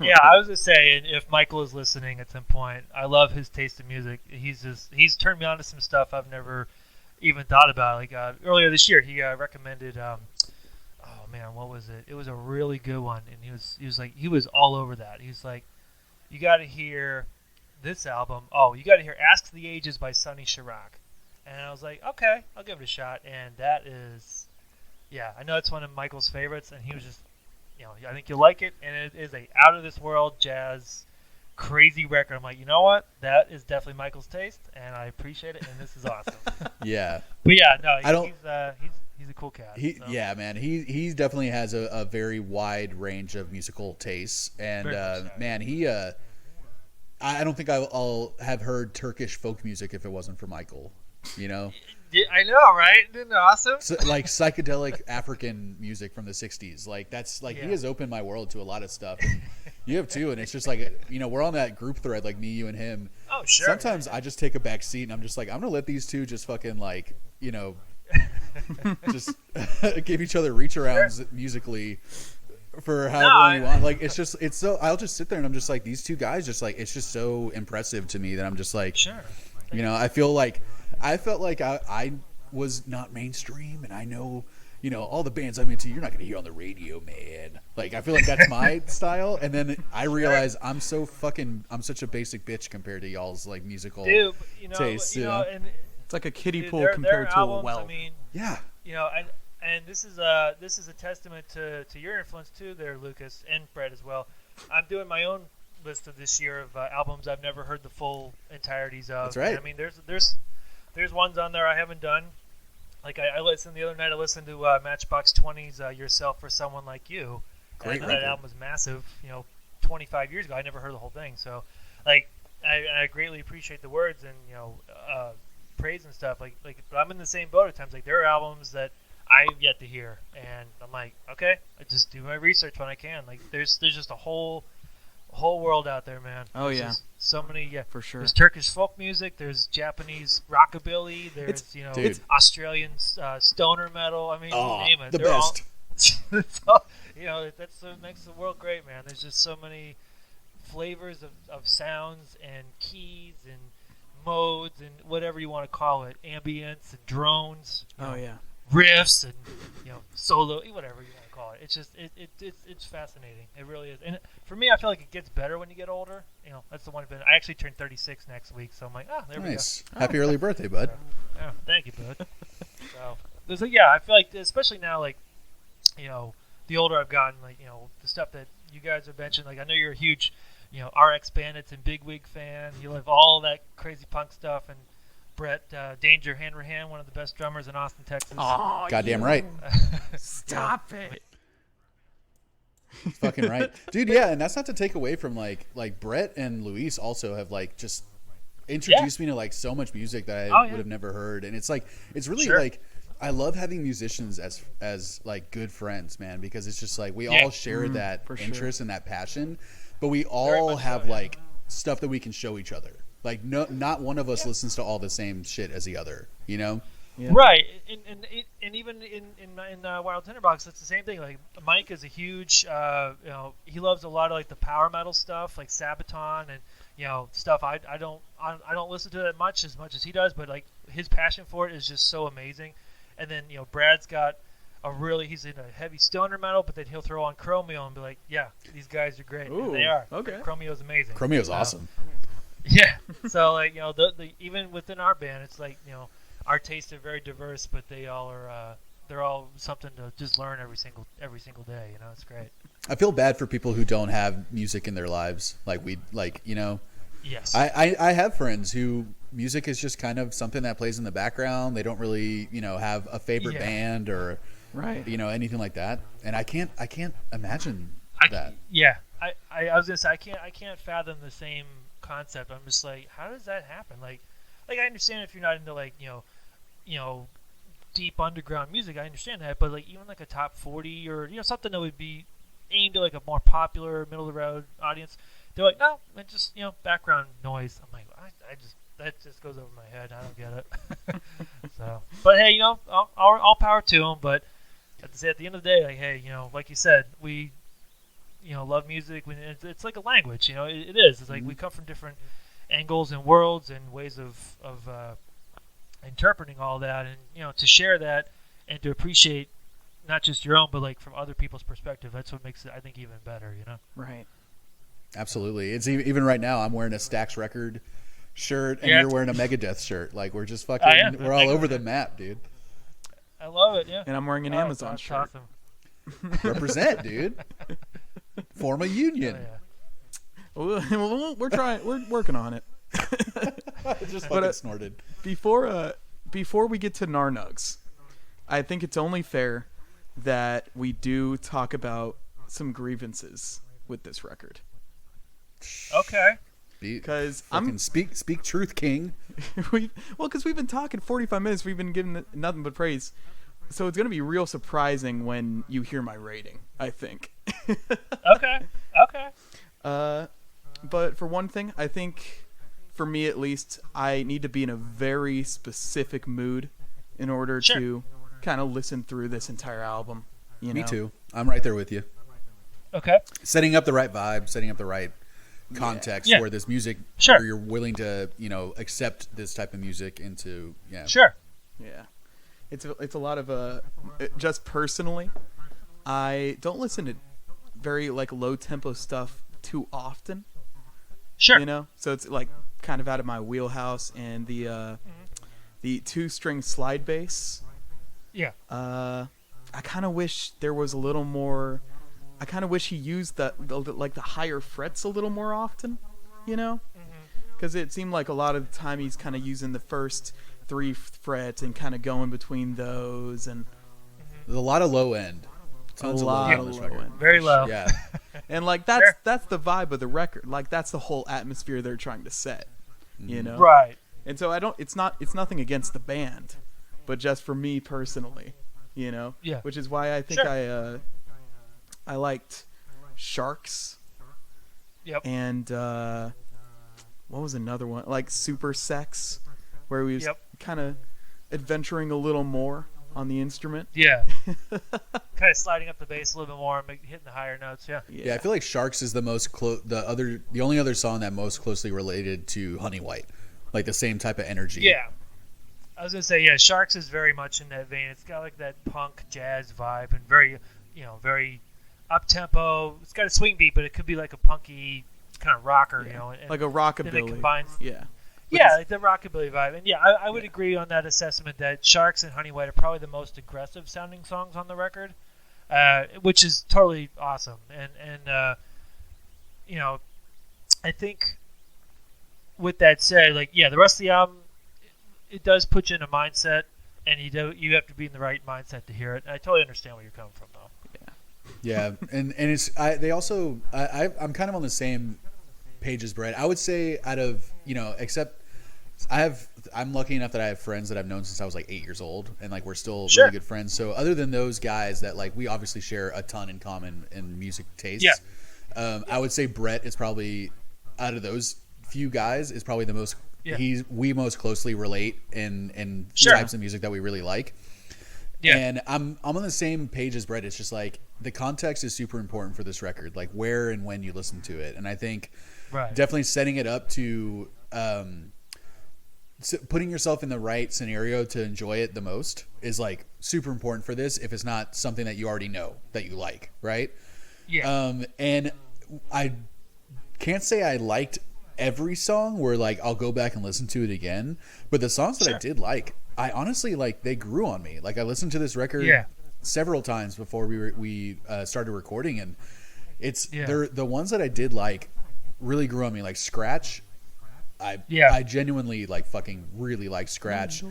Yeah, I was just saying, if Michael is listening at some point, I love his taste in music. He's turned me on to some stuff I've never even thought about. Like earlier this year, he recommended what was it? It was a really good one, and he was all over that. He was like, you got to hear this album. Oh, you got to hear "Ask the Ages" by Sonny Chirac. And I was like, okay, I'll give it a shot. And that is, I know it's one of Michael's favorites, and he was just, I think you'll like it. And it is a out of this world jazz crazy record. I'm like, you know what? That is definitely Michael's taste, and I appreciate it. And this is awesome. Yeah. But he's a cool cat. Yeah, man. He definitely has a very wide range of musical tastes, and man, I don't think I'll have heard Turkish folk music if it wasn't for Michael. I know, right? Isn't it awesome? So, like psychedelic African music from the '60s, like that's like he has opened my world to a lot of stuff. And you have too, and it's just like we're on that group thread, like me, you, and him. Oh, sure. Sometimes I just take a back seat and I'm just like, I'm gonna let these two just fucking like just give each other reach arounds musically for however long you want. Like it's so I'll just sit there and I'm just like, these two guys just like, it's just so impressive to me that I'm just like, sure. I felt like I was not mainstream, and I know, all the bands I'm into, you're not going to hear on the radio, man. Like, I feel like that's my style, and then I realize I'm such a basic bitch compared to y'all's, like, musical tastes. And it's like a kiddie pool compared to albums, a well. I mean, and this is a testament to your influence, too, there, Lucas, and Brett as well. I'm doing my own list of this year of albums I've never heard the full entireties of. That's right. And, I mean, there's ones on there I haven't done. Like I listened the other night. I listened to Matchbox 20's "Yourself for Someone Like You." Great record. That album was massive. 25 years ago, I never heard the whole thing. So, like, I greatly appreciate the words and praise and stuff. Like, but I'm in the same boat at times. Like, there are albums that I've yet to hear, and I'm like, okay, I just do my research when I can. Like, there's just a whole world out there, man. There's just so many, for sure. There's Turkish folk music, there's Japanese rockabilly, there's Australian stoner metal. I mean, you name it. The best. That's what makes the world great, man. There's just so many flavors of sounds and keys and modes and whatever you want to call it, ambience and drones. Riffs and solo, whatever you want to call it. It's just it's fascinating. It really is. And for me, I feel like it gets better when you get older. That's the one. I actually turned 36 next week, so I'm like, there we go. Nice. Happy early birthday, bud. Thank you, bud. So I feel like especially now, like the older I've gotten, like the stuff that you guys have mentioned. Like I know you're a huge RX Bandits and Big Wig fan. You love all that crazy punk stuff and. Brett Danger Hanrahan, one of the best drummers in Austin, Texas. Oh, goddamn right. Stop it. Fucking right. Dude, yeah, and that's not to take away from like Brett and Luis also have like just introduced me to like so much music that I would have never heard, and it's like it's really like I love having musicians as like good friends, man, because it's just like we all share that interest and that passion, but we all have like stuff that we can show each other. Like not one of us listens to all the same shit as the other, Yeah. Right, and even in Wild Tinderbox, it's the same thing. Like Mike is a huge, he loves a lot of like the power metal stuff, like Sabaton and stuff. I don't listen to it much as he does, but like his passion for it is just so amazing. And then Brad's got he's in a heavy stoner metal, but then he'll throw on Chromeo and be like, yeah, these guys are great. Ooh, and they are. okay. Chromeo's amazing. Chromeo's awesome. Yeah. So like the even within our band, it's like our tastes are very diverse, but they're all something to just learn every single day. It's great. I feel bad for people who don't have music in their lives. Yes. I have friends who music is just kind of something that plays in the background. They don't really, have a favorite band or anything like that. And I can't imagine that. Yeah. I was gonna say I can't fathom the same concept. I'm just like, how does that happen? Like I understand if you're not into deep underground music, I understand that, but like even like a top 40 or something that would be aimed at like a more popular middle of the road audience, they're like, no, it's just background noise. I'm like, that just goes over my head. I don't get it. So, but hey, all power to them. But at the end of the day, like, hey, like you said, we love music. It's like a language. It is. It's like we come from different angles and worlds and ways of interpreting all that, and to share that and to appreciate not just your own, but like from other people's perspective. That's what makes it, I think, even better. Right. Absolutely. It's even right now. I'm wearing a Stax Record shirt, and you're wearing a Megadeth shirt. Like we're just fucking. We're all over the map, dude. I love it. Yeah. And I'm wearing an Amazon that's shirt. Awesome. Represent, dude. Form a union. Oh, yeah. We're trying. We're working on it. Just fucking snorted. Before we get to Narnugs, I think it's only fair that we do talk about some grievances with this record. Okay. Because speak truth, King. Because we've been talking 45 minutes. We've been giving nothing but praise. So it's gonna be real surprising when you hear my rating, I think. Okay. But for one thing, I think, for me at least, I need to be in a very specific mood in order to kind of listen through this entire album. Me too. I'm right there with you. Okay. Setting up the right vibe, setting up the right context for this music, where you're willing to, accept this type of music into, Sure. Yeah. It's a lot of just personally, I don't listen to very like low tempo stuff too often. Sure. So it's like kind of out of my wheelhouse, and the 2-string slide bass. Yeah. I kind of wish there was a little more. I kind of wish he used the higher frets a little more often, because it seemed like a lot of the time he's kind of using the first 3 frets and kind of going between those, and there's a lot of low end. Tons a lot of of low low end. end. Very low. Yeah. And like that's the vibe of the record. Like that's the whole atmosphere they're trying to set, Right. And so it's nothing against the band, but just for me personally, Yeah. Which is why I think I liked Sharks. Yep. And what was another one? Like Super Sex, where we was kind of adventuring a little more on the instrument. Yeah. Kind of sliding up the bass a little bit more and hitting the higher notes. Yeah, I feel like Sharks is the most the only other song that most closely related to Honey White, like the same type of energy. Yeah, I was gonna say Sharks is very much in that vein. It's got like that punk jazz vibe and very up tempo. It's got a swing beat, but it could be like a punky kind of rocker, and like a rockabilly. Then it combines. Yeah, like the rockabilly vibe. And I would agree on that assessment that Sharks and Honey White are probably the most aggressive sounding songs on the record, which is totally awesome. And I think with that said, the rest of the album, it does put you in a mindset, and you have to be in the right mindset to hear it. And I totally understand where you're coming from, though. Yeah, and it's I'm kind of on the same page as Brett. I would say out of except I'm lucky enough that I have friends that I've known since I was like 8 years old, and like we're still really good friends. So other than those guys that like we obviously share a ton in common in music tastes. I would say Brett is probably out of those few guys is probably the most we most closely relate in Sure. types of music that we really like. Yeah. And I'm on the same page as Brett. It's just like the context is super important for this record, like where and when you listen to it. And I think definitely setting it up to putting yourself in the right scenario to enjoy it the most is like super important for this. If it's not something that you already know that you like, right? Yeah. And I can't say I liked every song where like I'll go back and listen to it again, but the songs that I did like, I honestly like they grew on me. Like I listened to this record several times before we started recording, and they're the ones that I did like really grew on me. Like Scratch, I genuinely like fucking really like Scratch,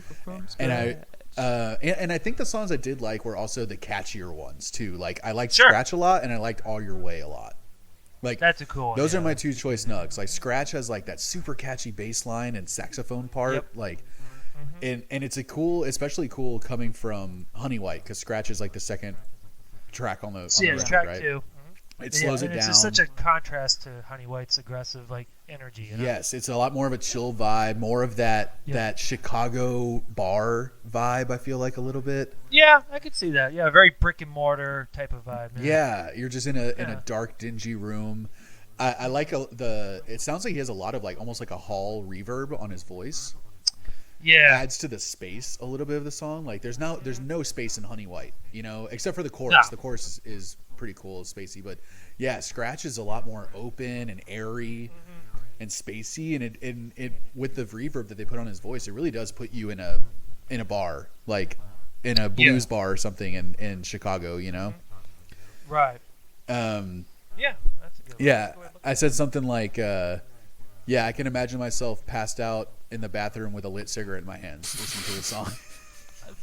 and I think the songs I did like were also the catchier ones too. Like I liked Scratch a lot, and I liked All Your Way a lot. Like that's a cool one. Those are my two choice nugs. Like Scratch has like that super catchy bass line and saxophone part. Like, and it's a cool, especially cool coming from Honey White, because Scratch is like the second track on the record, track right? 2. It slows it down. It's just such a contrast to Honey White's aggressive like energy. You know? Yes, it's a lot more of a chill vibe, more of that Chicago bar vibe. I feel like a little bit. Yeah, I could see that. Yeah, very brick and mortar type of vibe. Yeah, you're just in a dark, dingy room. I like it sounds like he has a lot of like almost like a hall reverb on his voice. Yeah, adds to the space a little bit of the song. Like there's no space in Honey White, you know, except for the chorus. No. The chorus is pretty cool, spacey, but yeah, Scratch is a lot more open and airy and spacey, and it with the reverb that they put on his voice, it really does put you in a bar, like in a blues bar or something in Chicago, you know. Right. Yeah, that's a good one. Yeah, I said something like, I can imagine myself passed out in the bathroom with a lit cigarette in my hands listening to the song.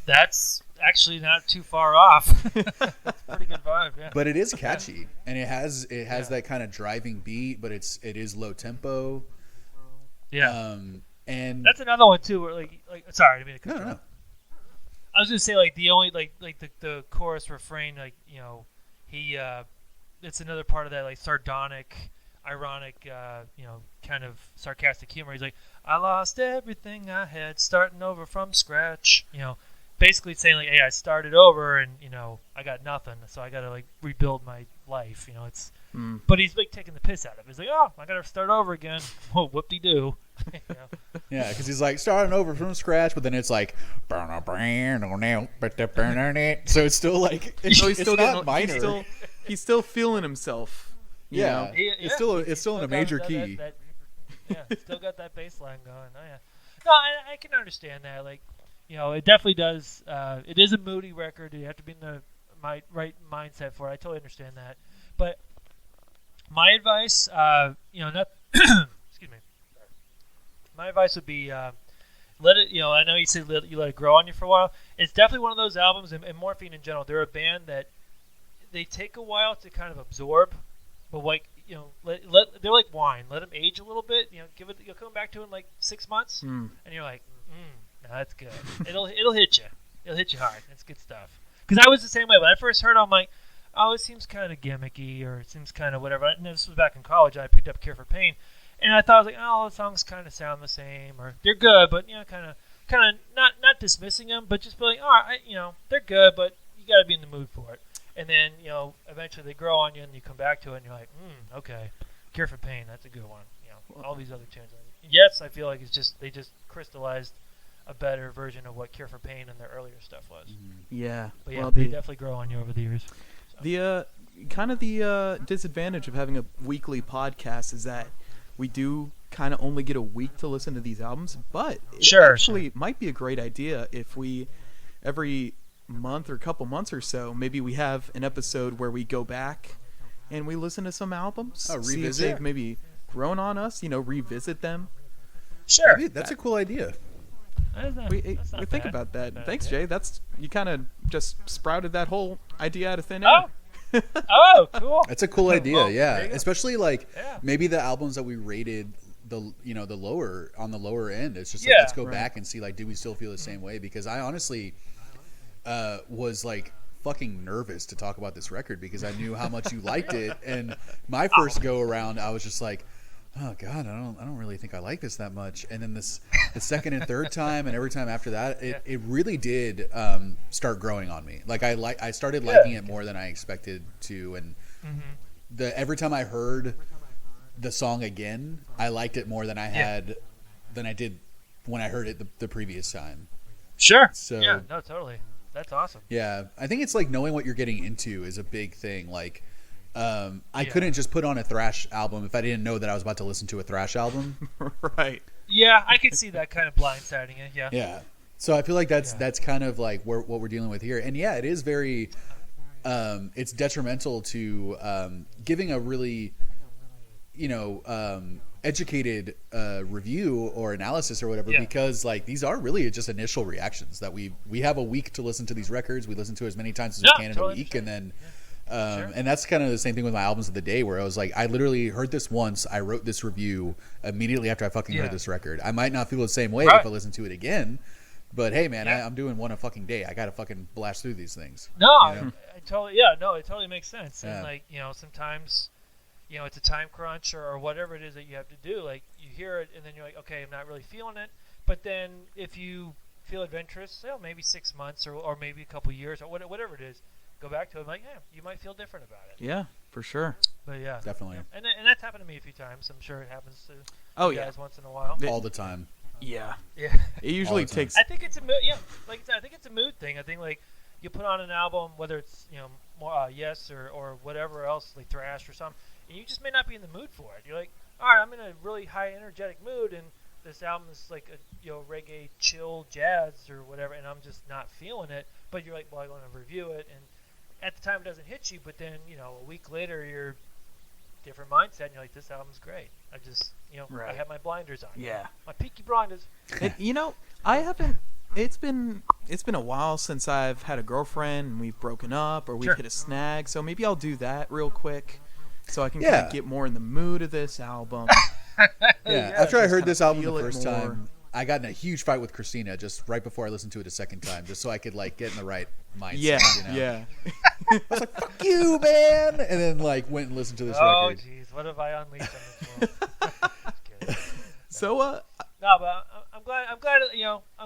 That's actually not too far off. That's a pretty good vibe, yeah. But it is catchy, and it has that kind of driving beat, but it is low tempo. Yeah. And that's another one too. Where like sorry, I didn't mean to cut you no. off. I was gonna say like the only like the chorus refrain, like, you know, he it's another part of that like sardonic, ironic, you know, kind of sarcastic humor. He's like, I lost everything I had, starting over from scratch. You know, basically saying like, hey, I started over and, you know, I got nothing, so I gotta like rebuild my life. You know, it's. But he's like taking the piss out of it. He's like, oh, I gotta start over again. Whoa, whoop-de-doo. You know? Yeah, because he's like starting over from scratch, but then it's like, so it's still like it's still not minor. He's still feeling himself. You know? It's still in a major key. Still got that bass line going. Oh yeah, no, I can understand that. Like, you know, it definitely does. It is a moody record. You have to be in the right mindset for it. I totally understand that. But my advice, you know, not excuse me. My advice would be let it. You know, I know you said you let it grow on you for a while. It's definitely one of those albums, and Morphine in general. They're a band that they take a while to kind of absorb, but like, you know, they're like wine. Let them age a little bit. You know, give it. You'll come back to it in like 6 months, and you're like, no, that's good. It'll hit you. It'll hit you hard. It's good stuff. Because I was the same way when I first heard it. I'm like, oh, it seems kind of gimmicky, or it seems kind of whatever. And this was back in college. I picked up Cure for Pain, and I thought, I was like, oh, the songs kind of sound the same, or they're good, but, you know, kind of not dismissing them, but just being like, all right, you know, they're good, but you got to be in the mood for it. And then, you know, eventually they grow on you, and you come back to it, and you're like, okay, Cure for Pain, that's a good one. You know, all these other tunes. Yes, I feel like they just crystallized a better version of what Cure for Pain and their earlier stuff was. Yeah. But yeah, they definitely grow on you over the years. So. The kind of the disadvantage of having a weekly podcast is that we do kind of only get a week to listen to these albums, but it actually might be a great idea if we every month or couple months or so, maybe we have an episode where we go back and we listen to some albums, see if they've maybe grown on us, you know, revisit them. Sure. Maybe that's a cool idea. We think about that. Thanks, Jay. You kind of just sprouted that whole idea out of thin air. Oh, cool. That's a cool idea. Yeah, especially like maybe the albums that we rated the lower end. It's just like, let's go back and see, like, do we still feel the same way? Because I honestly was like fucking nervous to talk about this record because I knew how much you liked it, and my first go around I was just like, oh God, I don't really think I like this that much. And then the second and third time, and every time after that, it really did start growing on me. Like I started liking it more than I expected to, and every time I heard the song again, I liked it more than I did when I heard it the previous time. Sure. So yeah, no, totally. That's awesome. Yeah, I think it's like knowing what you're getting into is a big thing. Like, I couldn't just put on a thrash album if I didn't know that I was about to listen to a thrash album. Right. Yeah, I could see that kind of blindsiding it. Yeah. Yeah. So I feel like that's kind of like what we're dealing with here. And yeah, it is very, it's detrimental to giving a really, educated review or analysis or whatever, because like these are really just initial reactions that we have a week to listen to these records. We listen to as many times as we can in a week, and then and that's kind of the same thing with my albums of the day, where I was like, I literally heard this once, I wrote this review immediately after I fucking heard this record. I might not feel the same way if I listen to it again, but hey man, I'm doing one a fucking day. I gotta fucking blast through these things. I totally it totally makes sense. And like, sometimes it's a time crunch or whatever it is that you have to do. Like, you hear it and then you're like, okay, I'm not really feeling it. But then if you feel adventurous, maybe 6 months or maybe a couple years or whatever it is, go back to it. I'm like, you might feel different about it. Yeah, for sure. But yeah, definitely. Yeah. And that's happened to me a few times. I'm sure it happens to you guys once in a while. All the time. Yeah. Yeah. It usually takes. I think it's a mood. Yeah, like I said, I think it's a mood thing. I think like you put on an album, whether it's more Yes or whatever else, like thrash or something, and you just may not be in the mood for it. You're like, all right, I'm in a really high energetic mood, and this album is like a reggae chill jazz or whatever, and I'm just not feeling it. But you're like, well, I want to review it, and at the time it doesn't hit you, but then a week later you're different mindset, and you're like, this album's great. I just I have my blinders on. Yeah, my peaky blinders. I haven't. It's been a while since I've had a girlfriend and we've broken up or we've hit a snag, so maybe I'll do that real quick so I can kind of get more in the mood of this album. After I heard this album the first time, I got in a huge fight with Christina just right before I listened to it a second time, just so I could like get in the right mindset. Yeah. I was like, "Fuck you, man!" And then like went and listened to this record. Oh, jeez, what have I unleashed on this world? So, no, but I'm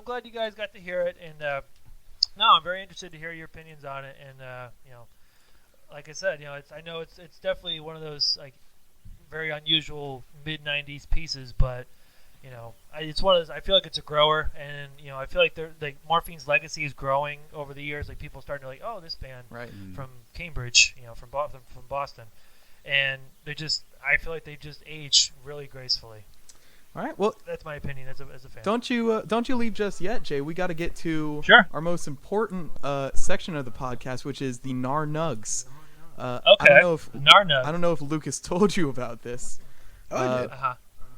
glad you guys got to hear it, and I'm very interested to hear your opinions on it, and like I said, I know it's definitely one of those like very unusual mid '90s pieces, but it's one of those. I feel like it's a grower, and I feel like Morphine's legacy is growing over the years. Like people starting to like, oh, this band from Cambridge, from Boston, and I feel like they just aged really gracefully. All right, well, that's my opinion as a fan. Don't you leave just yet, Jay. We got to get to our most important section of the podcast, which is the Nar Nugs. Okay. I don't know if Lucas told you about this. Oh, I did.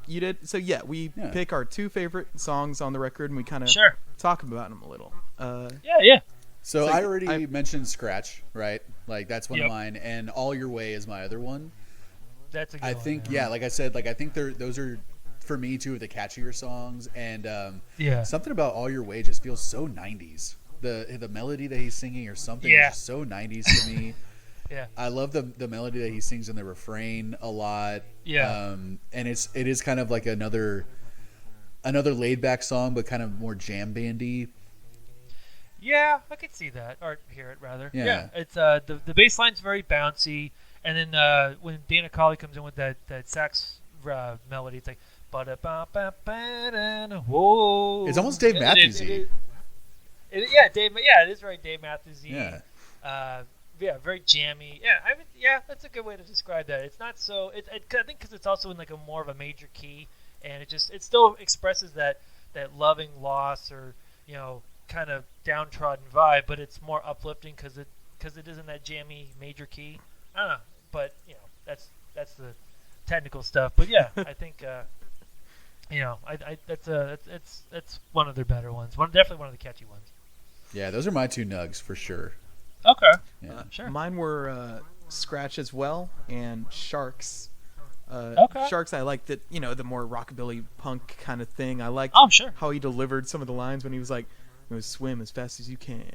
You did. So we pick our two favorite songs on the record, and we kind of talk about them a little. So I already mentioned Scratch, right? Like that's one of mine, and All Your Way is my other one. That's a good one. I think like I said, like I think those are for me two of the catchier songs, and something about All Your Way just feels so 90s. The melody that he's singing or something is just so 90s to me. I love the melody that he sings in the refrain a lot. And it is kind of like another laid back song, but kind of more jam bandy. Yeah, I could see that, or hear it rather. Yeah, it's the bass line's very bouncy, and then when Dana Colley comes in with that sax melody, it's like whoa. It's almost Dave Matthews-y. It is very Dave Matthews-y. Very jammy. That's a good way to describe that. It's not so. I think because it's also in like a more of a major key, and it still expresses that loving loss or kind of downtrodden vibe, but it's more uplifting because it isn't that jammy major key. I don't know, but that's the technical stuff. But I think that's one of their better ones. Definitely one of the catchy ones. Yeah, those are my two nugs for sure. Okay. Yeah. Sure. Mine were Scratch as well and Sharks. Sharks, I liked that, the more rockabilly punk kind of thing. I liked how he delivered some of the lines when he was like, swim as fast as you can.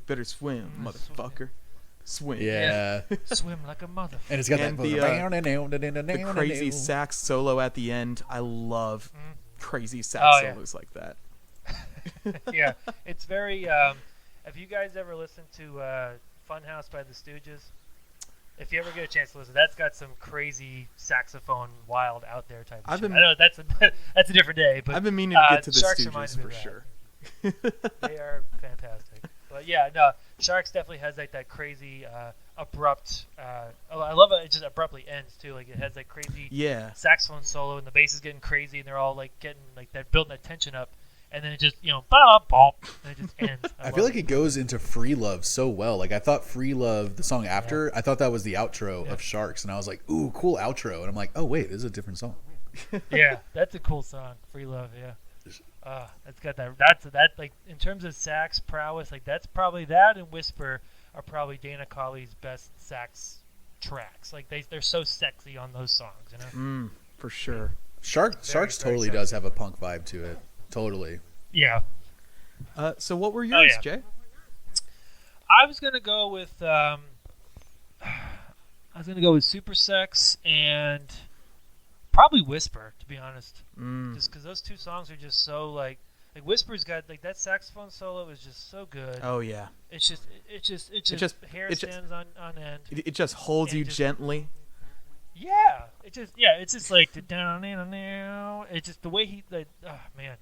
Better swim, motherfucker. swing. Yeah. Swim like a mother. And it's got And the crazy sax solo at the end. I love crazy sax solos like that. Yeah, it's very. Have you guys ever listened to Funhouse by the Stooges? If you ever get a chance to listen, that's got some crazy saxophone, wild, out there type of shit. I know that's a different day, but I've been meaning to get to the Sharks Stooges for sure. They are fantastic. But yeah, no, Sharks definitely has like that crazy, abrupt. I love it. It just abruptly ends too. Like it has that crazy saxophone solo, and the bass is getting crazy, and they're all like getting like that, building that tension up. And then it just, bop, and it just ends. I feel like it goes into Free Love so well. Like, I thought Free Love, the song after, I thought that was the outro of Sharks. And I was like, ooh, cool outro. And I'm like, oh, wait, this is a different song. Yeah, that's a cool song. Free Love, yeah. That's got that. That like, in terms of sax prowess, like, that's probably that and Whisper are probably Dana Colley's best sax tracks. Like, they're so sexy on those songs, you know? For sure. Sharks very totally sexy. does have a punk vibe to it. Totally. Yeah. So what were yours, Jay? I was gonna go with Super Sex and probably Whisper, to be honest. Just because those two songs are just so like Whisper's got like that saxophone solo is just so good. Oh yeah. It just hair stands on end. It just holds you gently. Yeah, it's just like the down and it's just the way he like, oh man,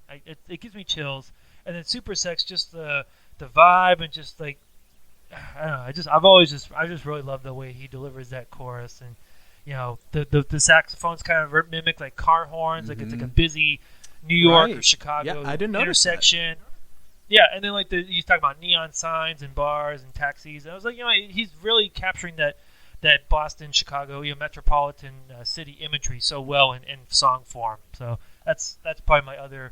it gives me chills. And then Super Sex, just the vibe and just like I don't know, I just really love the way he delivers that chorus, and the saxophones kind of mimic like car horns, like it's like a busy New York or Chicago intersection. Yeah, and then like he's talking about neon signs and bars and taxis, and I was like, he's really capturing that Boston, Chicago, metropolitan city imagery so well in song form. So that's probably my other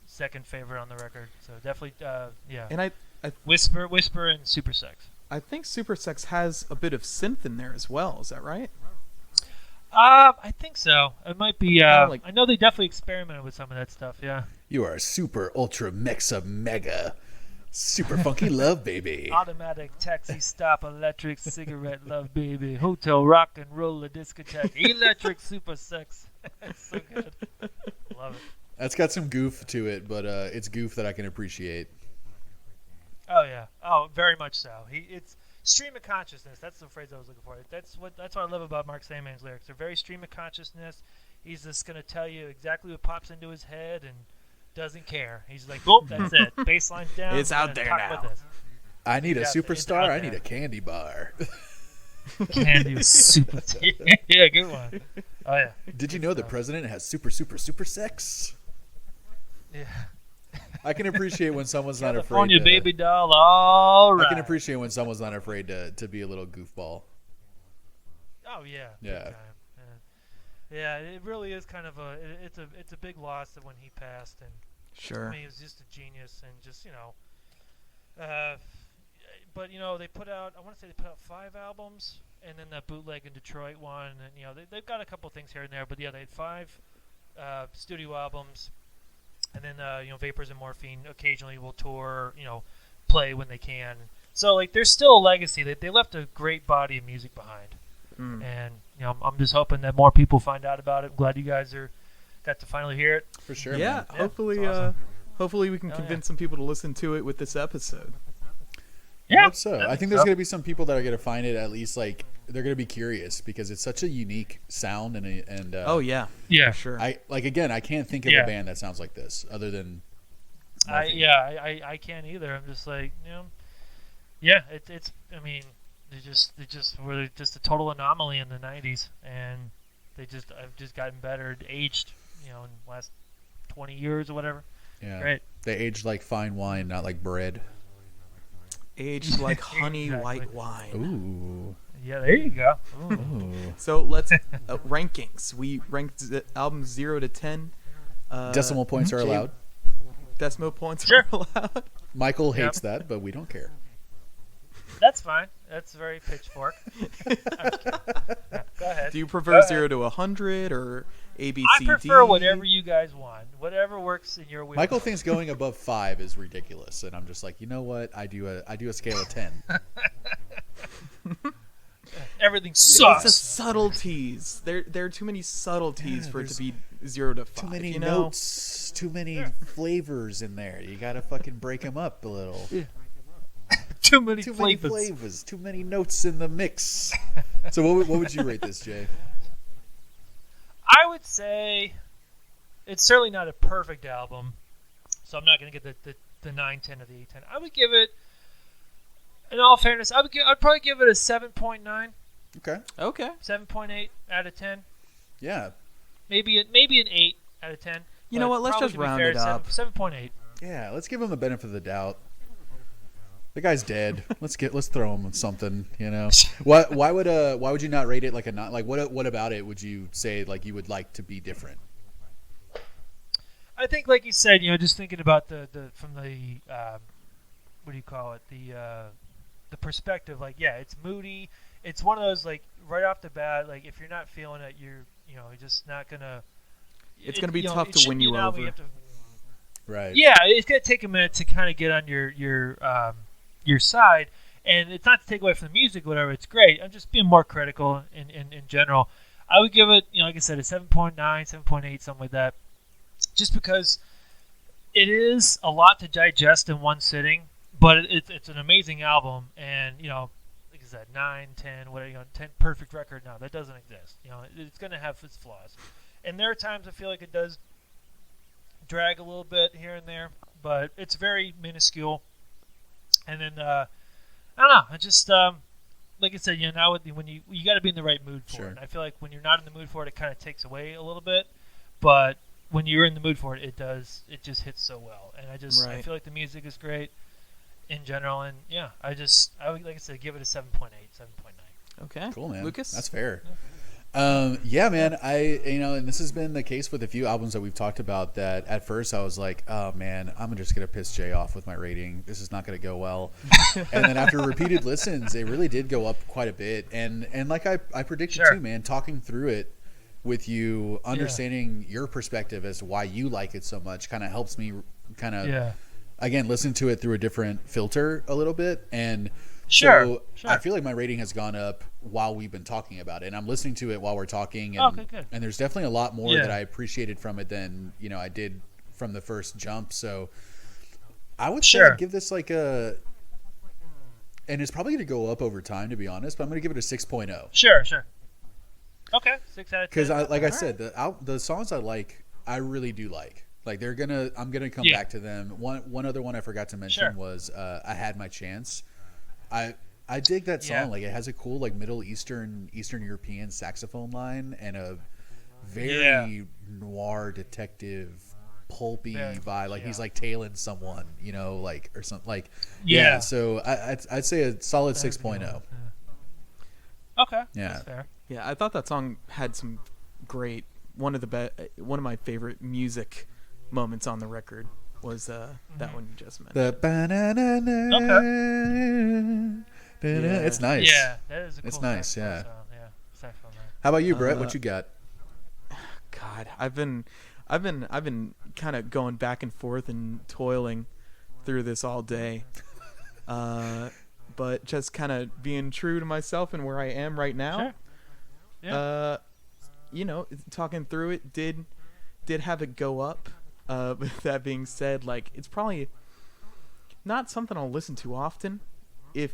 second favorite on the record. So definitely, And I Whisper, and Super Sex. I think Super Sex has a bit of synth in there as well. Is that right? I think so. It might be. Like, I know they definitely experimented with some of that stuff. Yeah. You are super ultra mexa mega super funky love baby. Automatic taxi stop, electric cigarette love baby, hotel rock and roll a discotheque, electric Super Sex. It's so good. Love it. That's got some goof to it, but it's goof that I can appreciate. Oh yeah. Oh, very much so. It's stream of consciousness. That's the phrase I was looking for. That's what I love about Mark Sandman's lyrics. They're very stream of consciousness. He's just gonna tell you exactly what pops into his head and doesn't care. He's like, "Well, that's it. Baseline's down. It's out there now. I need a superstar. I need a candy bar." Candy super. Yeah, good one. Oh yeah. Did you know the president has super sex? Yeah. I can appreciate when someone's not afraid. California baby doll, all right. I can appreciate when someone's not afraid to be a little goofball. Oh yeah. Yeah. Yeah, it really is kind of it's a big loss that when he passed, and sure. I mean, he was just a genius, and just but they put out, I want to say they put out 5 albums, and then that bootleg in Detroit one, and they've got a couple things here and there, but yeah, they had 5 studio albums. And then, Vapors and Morphine occasionally will tour, play when they can. So, like, there's still a legacy. They left a great body of music behind. And, I'm just hoping that more people find out about it. I'm glad you guys got to finally hear it. For sure, yeah, man. Hopefully, awesome. Hopefully we can convince some people to listen to it with this episode. Yeah. I hope so. I think there's going to be some people that are going to find it at least, like, they're going to be curious because it's such a unique sound and oh yeah, yeah, for sure. I can't think of a band that sounds like this other than Morphine. I can't either. I'm just like, yeah, it's I mean, they just were just a total anomaly in the 90s, and I've just gotten better, aged, in the last 20 years or whatever. Yeah. Great. They aged like fine wine, not like bread. Aged like honey Exactly. white wine. Ooh. Yeah, there you go. Ooh. So let's rankings. We ranked the album 0 to 10. Decimal points are Jay, allowed. Decimal points Sure. are allowed. Michael hates that, but we don't care. That's fine. That's very pitchfork. I'm just kidding. Yeah, go ahead. Do you prefer 0 to 100 or A, B, I C, prefer D? whatever you guys want. Whatever works in your wheel. Michael thinks going above 5 is ridiculous, and I'm just like, you know what? I do a scale of 10. Everything It's sucks. the subtleties. There are too many subtleties for it to be 0 to 5. Too many you know? notes, too many flavors in there. You gotta fucking break them up a little. Too many Too flavors. many flavors, too many notes in the mix. So what would you rate this, Jay? I would say it's certainly not a perfect album, so I'm not going to get the 9, 10 or the 8, 10. I would give it, in all fairness, I'd probably give it a 7.9, Okay. 7.8 out of 10. Yeah. Maybe an 8 out of 10. You know what? Let's probably just to be round fair, it up. 7.8. Yeah. Let's give him the benefit of the doubt. The guy's dead. Let's throw him with something. You know. Why would you not rate it like a not? Like what about it would you say like you would like to be different? I think, like you said, just thinking about the from the what do you call it, the perspective. Like, yeah, it's moody. It's one of those, like, right off the bat, like, if you're not feeling it, you're just not gonna. It's gonna be tough to win you over. Right. Yeah, it's gonna take a minute to kind of get on your side, and it's not to take away from the music or whatever. It's great. I'm just being more critical in general. I would give it, like I said, a 7.9, 7.8, something like that, just because it is a lot to digest in one sitting, but it's an amazing album, and like I said, 9, 10, whatever, 10 perfect record. No, that doesn't exist. It's going to have its flaws, and there are times I feel like it does drag a little bit here and there, but it's very minuscule. And then I don't know. I just like I said, now when you got to be in the right mood for it. And I feel like when you're not in the mood for it, it kind of takes away a little bit. But when you're in the mood for it, it just hits so well. And I feel like the music is great in general. And yeah, I would, like I said, give it a 7.8, 7.9. Okay. Cool, man. Lucas? That's fair. Yeah, man. And this has been the case with a few albums that we've talked about that at first I was like, oh man, I'm just going to piss Jay off with my rating. This is not going to go well. And then after repeated listens, it really did go up quite a bit. And like I predicted too, man, talking through it with you, understanding your perspective as to why you like it so much kind of helps me kind of, again, listen to it through a different filter a little bit. And so I feel like my rating has gone up while we've been talking about it, and I'm listening to it while we're talking, and, and there's definitely a lot more that I appreciated from it than I did from the first jump. So I would say I'd give this like a, and it's probably going to go up over time, to be honest, but I'm going to give it a 6.0. Sure. Okay, 6 out of 10. Because I said, the songs I like, I really do like. Like I'm gonna come back to them. One other one I forgot to mention was I Had My Chance. I dig that song. Like, it has a cool, like, Middle Eastern European saxophone line and a very noir detective pulpy vibe. Like, he's like tailing someone, like, or something. Like, so I'd say a solid 6.0. Okay. Yeah. That's fair. Yeah, I thought that song had some great one of my favorite music moments on the record was that one you just mentioned. The it's nice. Yeah, that is a cool. It's nice. Saxophone Yeah. sound, How about you, Brett? What you got? God, I've been kind of going back and forth and toiling through this all day, but just kind of being true to myself and where I am right now. Sure. Yeah. Talking through it did have it go up. With that being said, like, it's probably not something I'll listen to often. If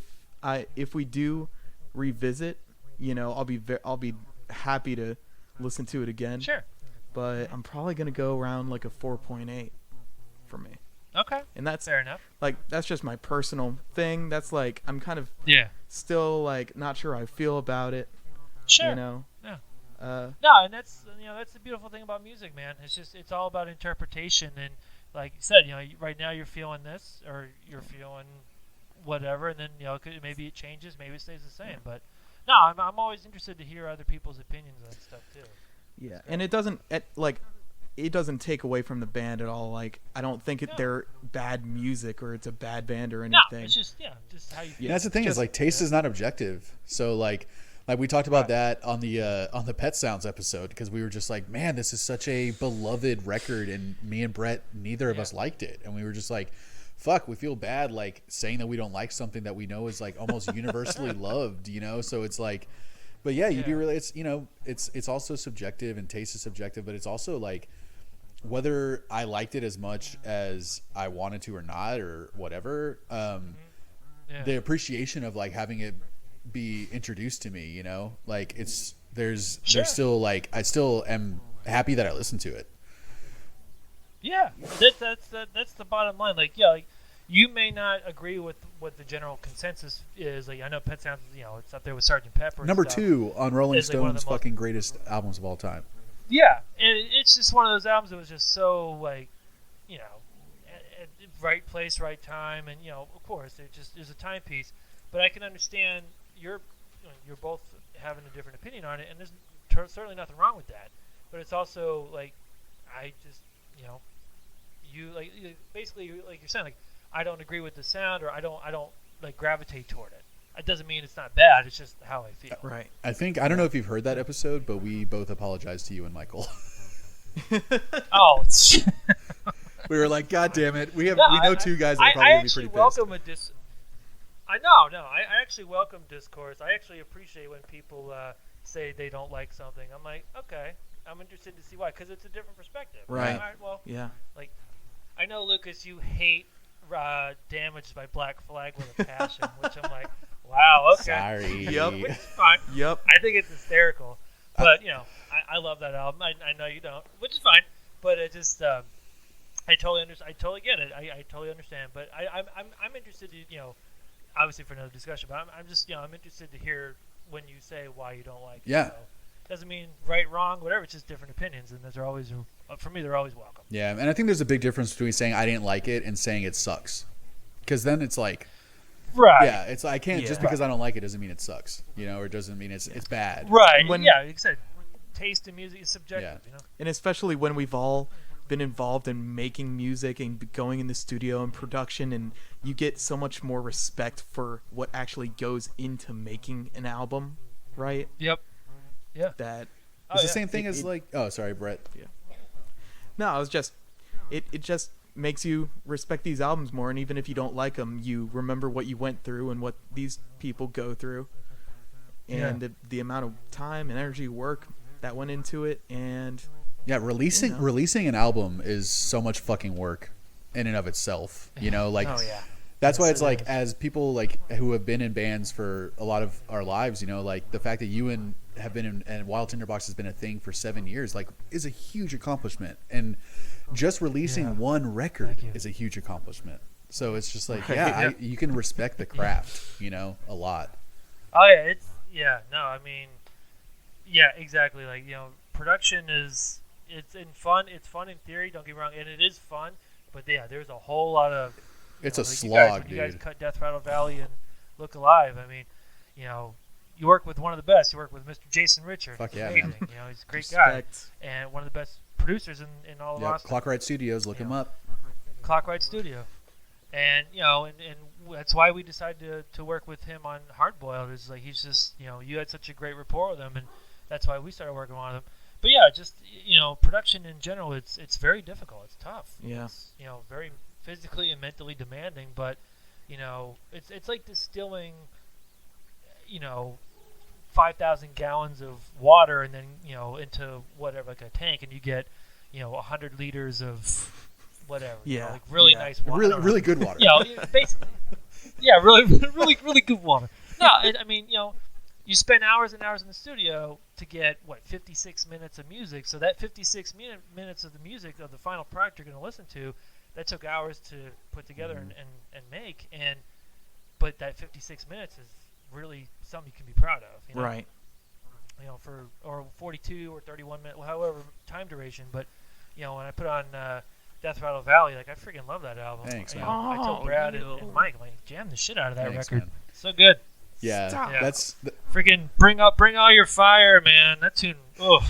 we do revisit, I'll be happy to listen to it again. Sure. But I'm probably gonna go around like a 4.8 for me. Okay. And that's fair enough. Like, that's just my personal thing. That's like, I'm kind of still like not sure how I feel about it. Sure. Yeah. No, and that's the beautiful thing about music, man. It's all about interpretation, and like you said, right now you're feeling this, or you're feeling whatever, and then maybe it changes, maybe it stays the same. But no, I'm always interested to hear other people's opinions on stuff too. Yeah, and it doesn't take away from the band at all. Like, I don't think they're bad music or it's a bad band or anything. No, it's just how you feel. Yeah, that's the thing, is like taste is not objective. So like we talked about that on the Pet Sounds episode, because we were just like, man, this is such a beloved record, and me and Brett, neither of us liked it, and we were just like, fuck, we feel bad like saying that we don't like something that we know is like almost universally loved, you know? So it's like, but yeah, you do really, it's, you know, it's also subjective, and taste is subjective, but it's also like whether I liked it as much as I wanted to or not, or whatever, the appreciation of like having it be introduced to me, you know, like there's still like, I still am happy that I listened to it. Yeah, that's the bottom line. Like, yeah, like, you may not agree with what the general consensus is. Like, I know Pet Sounds, you know, it's up there with Sgt. Pepper. Number 2 on Rolling Stone's like fucking greatest albums of all time. Yeah, it's just one of those albums that was just so, like, you know, at right place, right time, and, you know, of course, it just is a timepiece. But I can understand you're both having a different opinion on it, and there's certainly nothing wrong with that. But it's also like, I just, you know, basically like you're saying, like, I don't agree with the sound, or I don't like gravitate toward it. It doesn't mean it's not bad. It's just how I feel. Right. I don't know if you've heard that episode, but we both apologized to you and Michael. Oh, we were like, God damn it, we know two guys that are probably gonna be pretty pissed. I actually welcome discourse. I actually appreciate when people say they don't like something. I'm like, okay, I'm interested to see why, because it's a different perspective. Right. All right. Well, yeah. Like, I know, Lucas, you hate Damaged by Black Flag with a passion, which I'm like, wow, okay. Sorry. Yep. Which is fine. Yep. I think it's hysterical. But, you know, I love that album. I know you don't, which is fine. But it just, I totally understand. I totally get it. I totally understand. But I'm interested to, you know, obviously for another discussion, but I'm just, you know, I'm interested to hear when you say why you don't like it. Yeah. So, doesn't mean right, wrong, whatever. It's just different opinions, and those are always, for me, they're always welcome. Yeah, and I think there's a big difference between saying I didn't like it and saying it sucks, because then it's like, right? Yeah, it's I can't just because I don't like it doesn't mean it sucks, you know, or it doesn't mean it's bad. Right. Like I said, taste in music is subjective. You know? And especially when we've all been involved in making music and going in the studio and production, and you get so much more respect for what actually goes into making an album, right? Yep. Yeah. That it's the same thing as like, oh, sorry, Brett. Yeah. No, I was just, it just makes you respect these albums more, and even if you don't like them, you remember what you went through and what these people go through, and the amount of time and energy, work that went into it, and releasing an album is so much fucking work in and of itself, you know, like that's why it's like, as people like who have been in bands for a lot of our lives, you know, like the fact that you have been in, and while Tinderbox has been a thing for 7 years, like, is a huge accomplishment, and just releasing one record is a huge accomplishment. So it's just like, you can respect the craft, you know, a lot. Oh yeah, I mean, yeah, exactly. Like, you know, production is, it's fun in theory, don't get me wrong, and it is fun, but yeah, there's a whole lot of, it's a like slog, dude. You guys cut Death Rattle Valley and Look Alive. I mean, you know, you work with one of the best. You work with Mr. Jason Richard. Fuck yeah, amazing. man. You know, he's a great guy and one of the best producers in all of Austin. Clockwright Studios, look him up. Clockwright Studio, and you know, and that's why we decided to work with him on Hardboiled. Is like, he's just, you know, you had such a great rapport with him, and that's why we started working on him. But yeah, just, you know, production in general, it's very difficult. It's tough. Yeah. It's, you know, very physically and mentally demanding, but you know, it's like distilling, you know, 5,000 gallons of water and then, you know, into whatever, like a tank, and you get, you know, 100 liters of whatever. Yeah. You know, like really nice water. Really good water. You know, basically. Yeah, really good water. No, I mean, you know, you spend hours and hours in the studio to get 56 minutes of music. So that 56 minutes of the music of the final product you're going to listen to, that took hours to put together and make, but that 56 minutes is really something you can be proud of, you know? Right. You know, or 42 or 31 minutes, however time duration. But you know, when I put on Death Rattle Valley, like, I freaking love that album. Thanks, you man. know, I told Brad and Mike, I'm like, jam the shit out of that Thanks, record. man. So good. Yeah, that's freaking bring all your fire, man. That tune, oh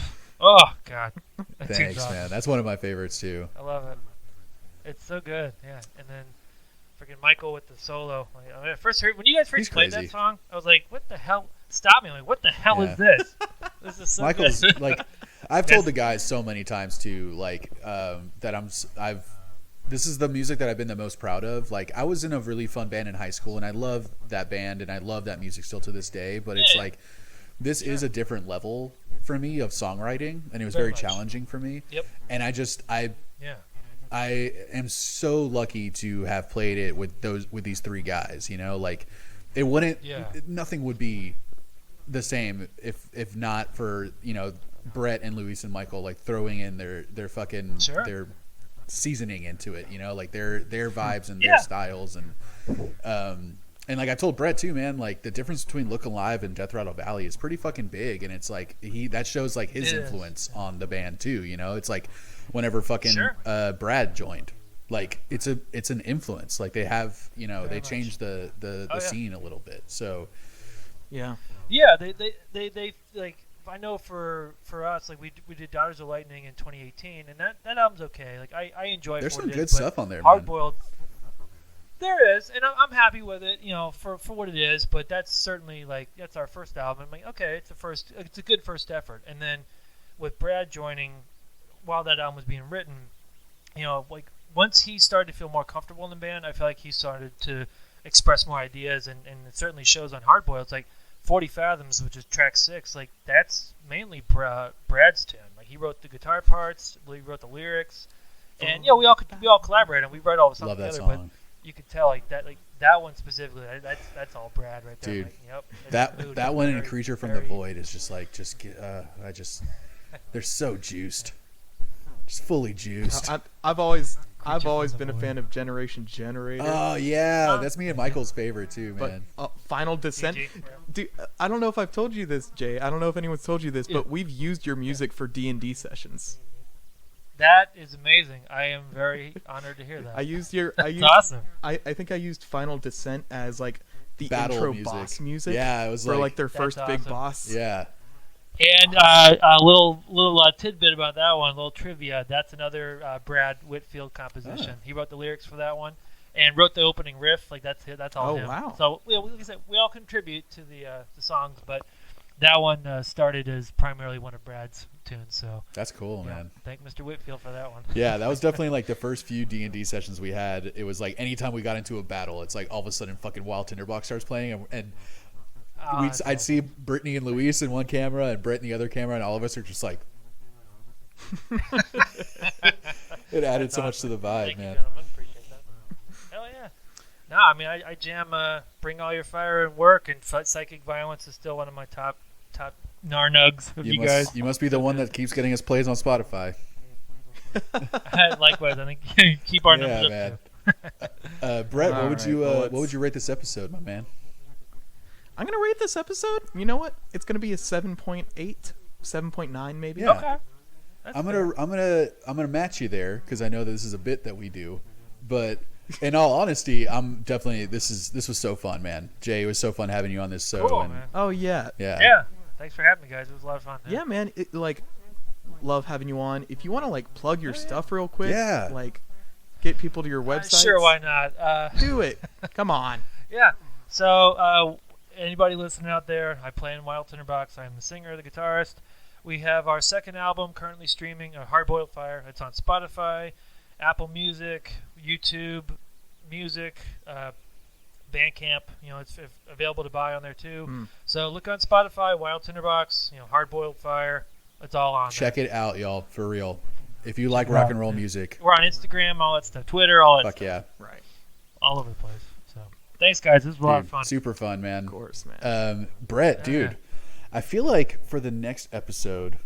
god. That thanks, man. That's one of my favorites too. I love it. It's so good, yeah. And then freaking Michael with the solo. Like, when you guys first played that song, I was like, what the hell? Stop me. I'm like, what the hell is this? This is so Michael's good. like, I've told the guys so many times too, like, that this is the music that I've been the most proud of. Like, I was in a really fun band in high school, and I love that band, and I love that music still to this day. But it's like, this is a different level for me of songwriting, and it was very challenging for me. Yep. And I am so lucky to have played it with these three guys. You know, like, it wouldn't, nothing would be the same if not for, you know, Brett and Luis and Michael, like, throwing in their fucking their seasoning into it, you know, like their vibes and their styles, and like I told Brett too, man, like the difference between Look Alive and Death Rattle Valley is pretty fucking big, and it's like that shows like his influence on the band too, you know. It's like whenever fucking Brad joined, like it's an influence, like they have, you know, they changed the scene a little bit, so they like, I know for us, like we did Daughters of Lightning in 2018, and that album's okay. Like I enjoy it. There's for some it good is, stuff on there, Hard man. Boiled. There is, and I'm happy with it, you know, for what it is. But that's certainly like that's our first album. I'm like, okay, it's a good first effort. And then with Brad joining, while that album was being written, you know, like once he started to feel more comfortable in the band, I feel like he started to express more ideas, and it certainly shows on Hard Boiled. It's like 40 Fathoms, which is track 6, like that's mainly Brad's tune. Like he wrote the guitar parts, he wrote the lyrics, and we all collaborated and we wrote all the songs Love that together. song. But you could tell like that one specifically, that's all Brad right there. Dude, like, that one and Creature from the Void is just like they're so juiced, just fully juiced. I've always been a fan of Generation Generator. Oh yeah, that's me and Michael's favorite too, man. But Final Descent, dude, I don't know if I've told you this, Jay. I don't know if anyone's told you this, but we've used your music for D&D sessions. That is amazing. I am very honored to hear that. That's awesome. I think I used Final Descent as like the Battle intro music. Boss music. Yeah, it was for like their first big awesome. boss. Yeah. And a little tidbit about that one, a little trivia. That's another Brad Whitfield composition. He wrote the lyrics for that one, and wrote the opening riff. Like that's all him. Wow. So like I said, we all contribute to the songs, but that one started as primarily one of Brad's tunes. So that's cool, man. Thank Mr. Whitfield for that one. Yeah, that was definitely like the first few D&D sessions we had. It was like anytime we got into a battle, it's like all of a sudden fucking Wild Tinderbox starts playing, and I'd see Brittany and Luis in one camera and Brett in the other camera, and all of us are just like it added so much to the vibe. Thank man. you, gentlemen. Appreciate that. Hell yeah. No, I mean I jam Bring All Your Fire and Work, and Psychic Violence is still one of my top narnugs of you guys. You must be the one that keeps getting us plays on Spotify. Likewise, I think keep our numbers up. Man. Brett, what would you rate this episode, my man? I'm gonna rate this episode. You know what? It's gonna be a 7.8, 7.9 maybe. Yeah. Okay. I'm gonna match you there because I know that this is a bit that we do, but in all honesty, I'm definitely this was so fun, man. Jay, it was so fun having you on this show. Cool, man. Oh yeah. Thanks for having me, guys. It was a lot of fun. Yeah, man. Love having you on. If you want to like plug your stuff real quick, like get people to your website. Sure, why not? Do it. Come on. Yeah. So anybody listening out there, I play in Wild Tinderbox. I'm the singer, the guitarist. We have our second album currently streaming, Hard Boiled Fire. It's on Spotify, Apple Music, YouTube Music, Bandcamp. You know, it's available to buy on there too. So look on Spotify, Wild Tinderbox. You know, Hard Boiled Fire. It's all on. Check it out, y'all, for real. If you like rock and roll music, we're on Instagram, all that stuff, Twitter, all that. Fuck stuff. Yeah, right, all over the place. So thanks, guys. This was a lot of fun. Super fun, man. Of course, man. Brett, dude, I feel like for the next episode,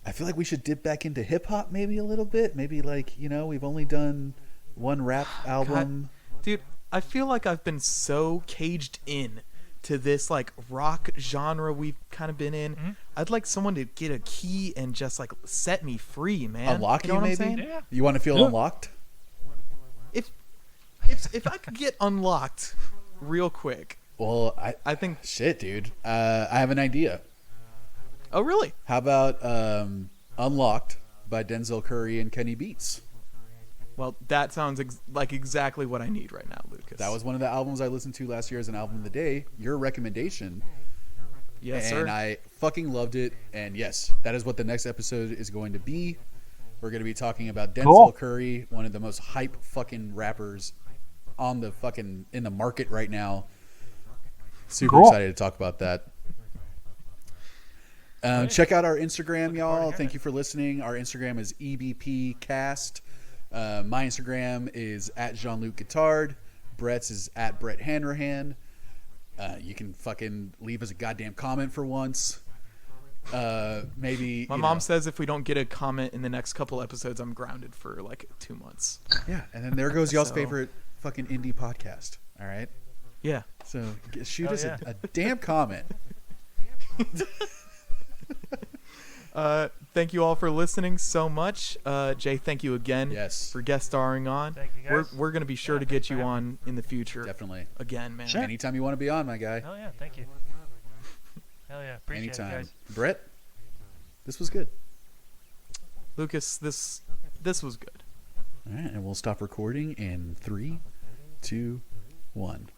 I feel like we should dip back into hip hop maybe a little bit. Maybe like, you know, we've only done one rap album. God. Dude, I feel like I've been so caged in to this like rock genre we've kind of been in. Mm-hmm. I'd like someone to get a key and just like set me free, man. Unlock you, know what maybe? I'm saying? Yeah. You want to feel unlocked? If I could get unlocked real quick. Well, I think shit, dude. I have an idea. Oh, really? How about Unlocked by Denzel Curry and Kenny Beats? Well, that sounds like exactly what I need right now, Lucas. That was one of the albums I listened to last year as an album of the day. Your recommendation. Yes, and sir. I fucking loved it. And yes, that is what the next episode is going to be. We're going to be talking about Denzel Cool. Curry, one of the most hype fucking rappers on the fucking in the market right now. Super Cool. excited to talk about that. Check out our Instagram, y'all. Thank you for listening. Our Instagram is EBPcast. My Instagram is at Jean-Luc Guitard. Brett's is at Brett Hanrahan. You can fucking leave us a goddamn comment for once. Maybe My mom says if we don't get a comment in the next couple episodes, I'm grounded for like 2 months. Yeah, and then there goes y'all's So- favorite fucking indie podcast. All right, Yeah. so shoot Oh, us yeah. a damn comment. Thank you all for listening so much. Jay, thank you again Yes. for guest starring on. Thank you, guys. We're going to be sure Yeah, to thanks get for you having on in the future. Definitely. Again, man. Sure. Anytime you want to be on, my guy. Hell yeah, thank you. Hell yeah, appreciate it, Anytime. guys. Brett, this was good. Lucas, this was good. All right, and we'll stop recording in 3, 2, 1.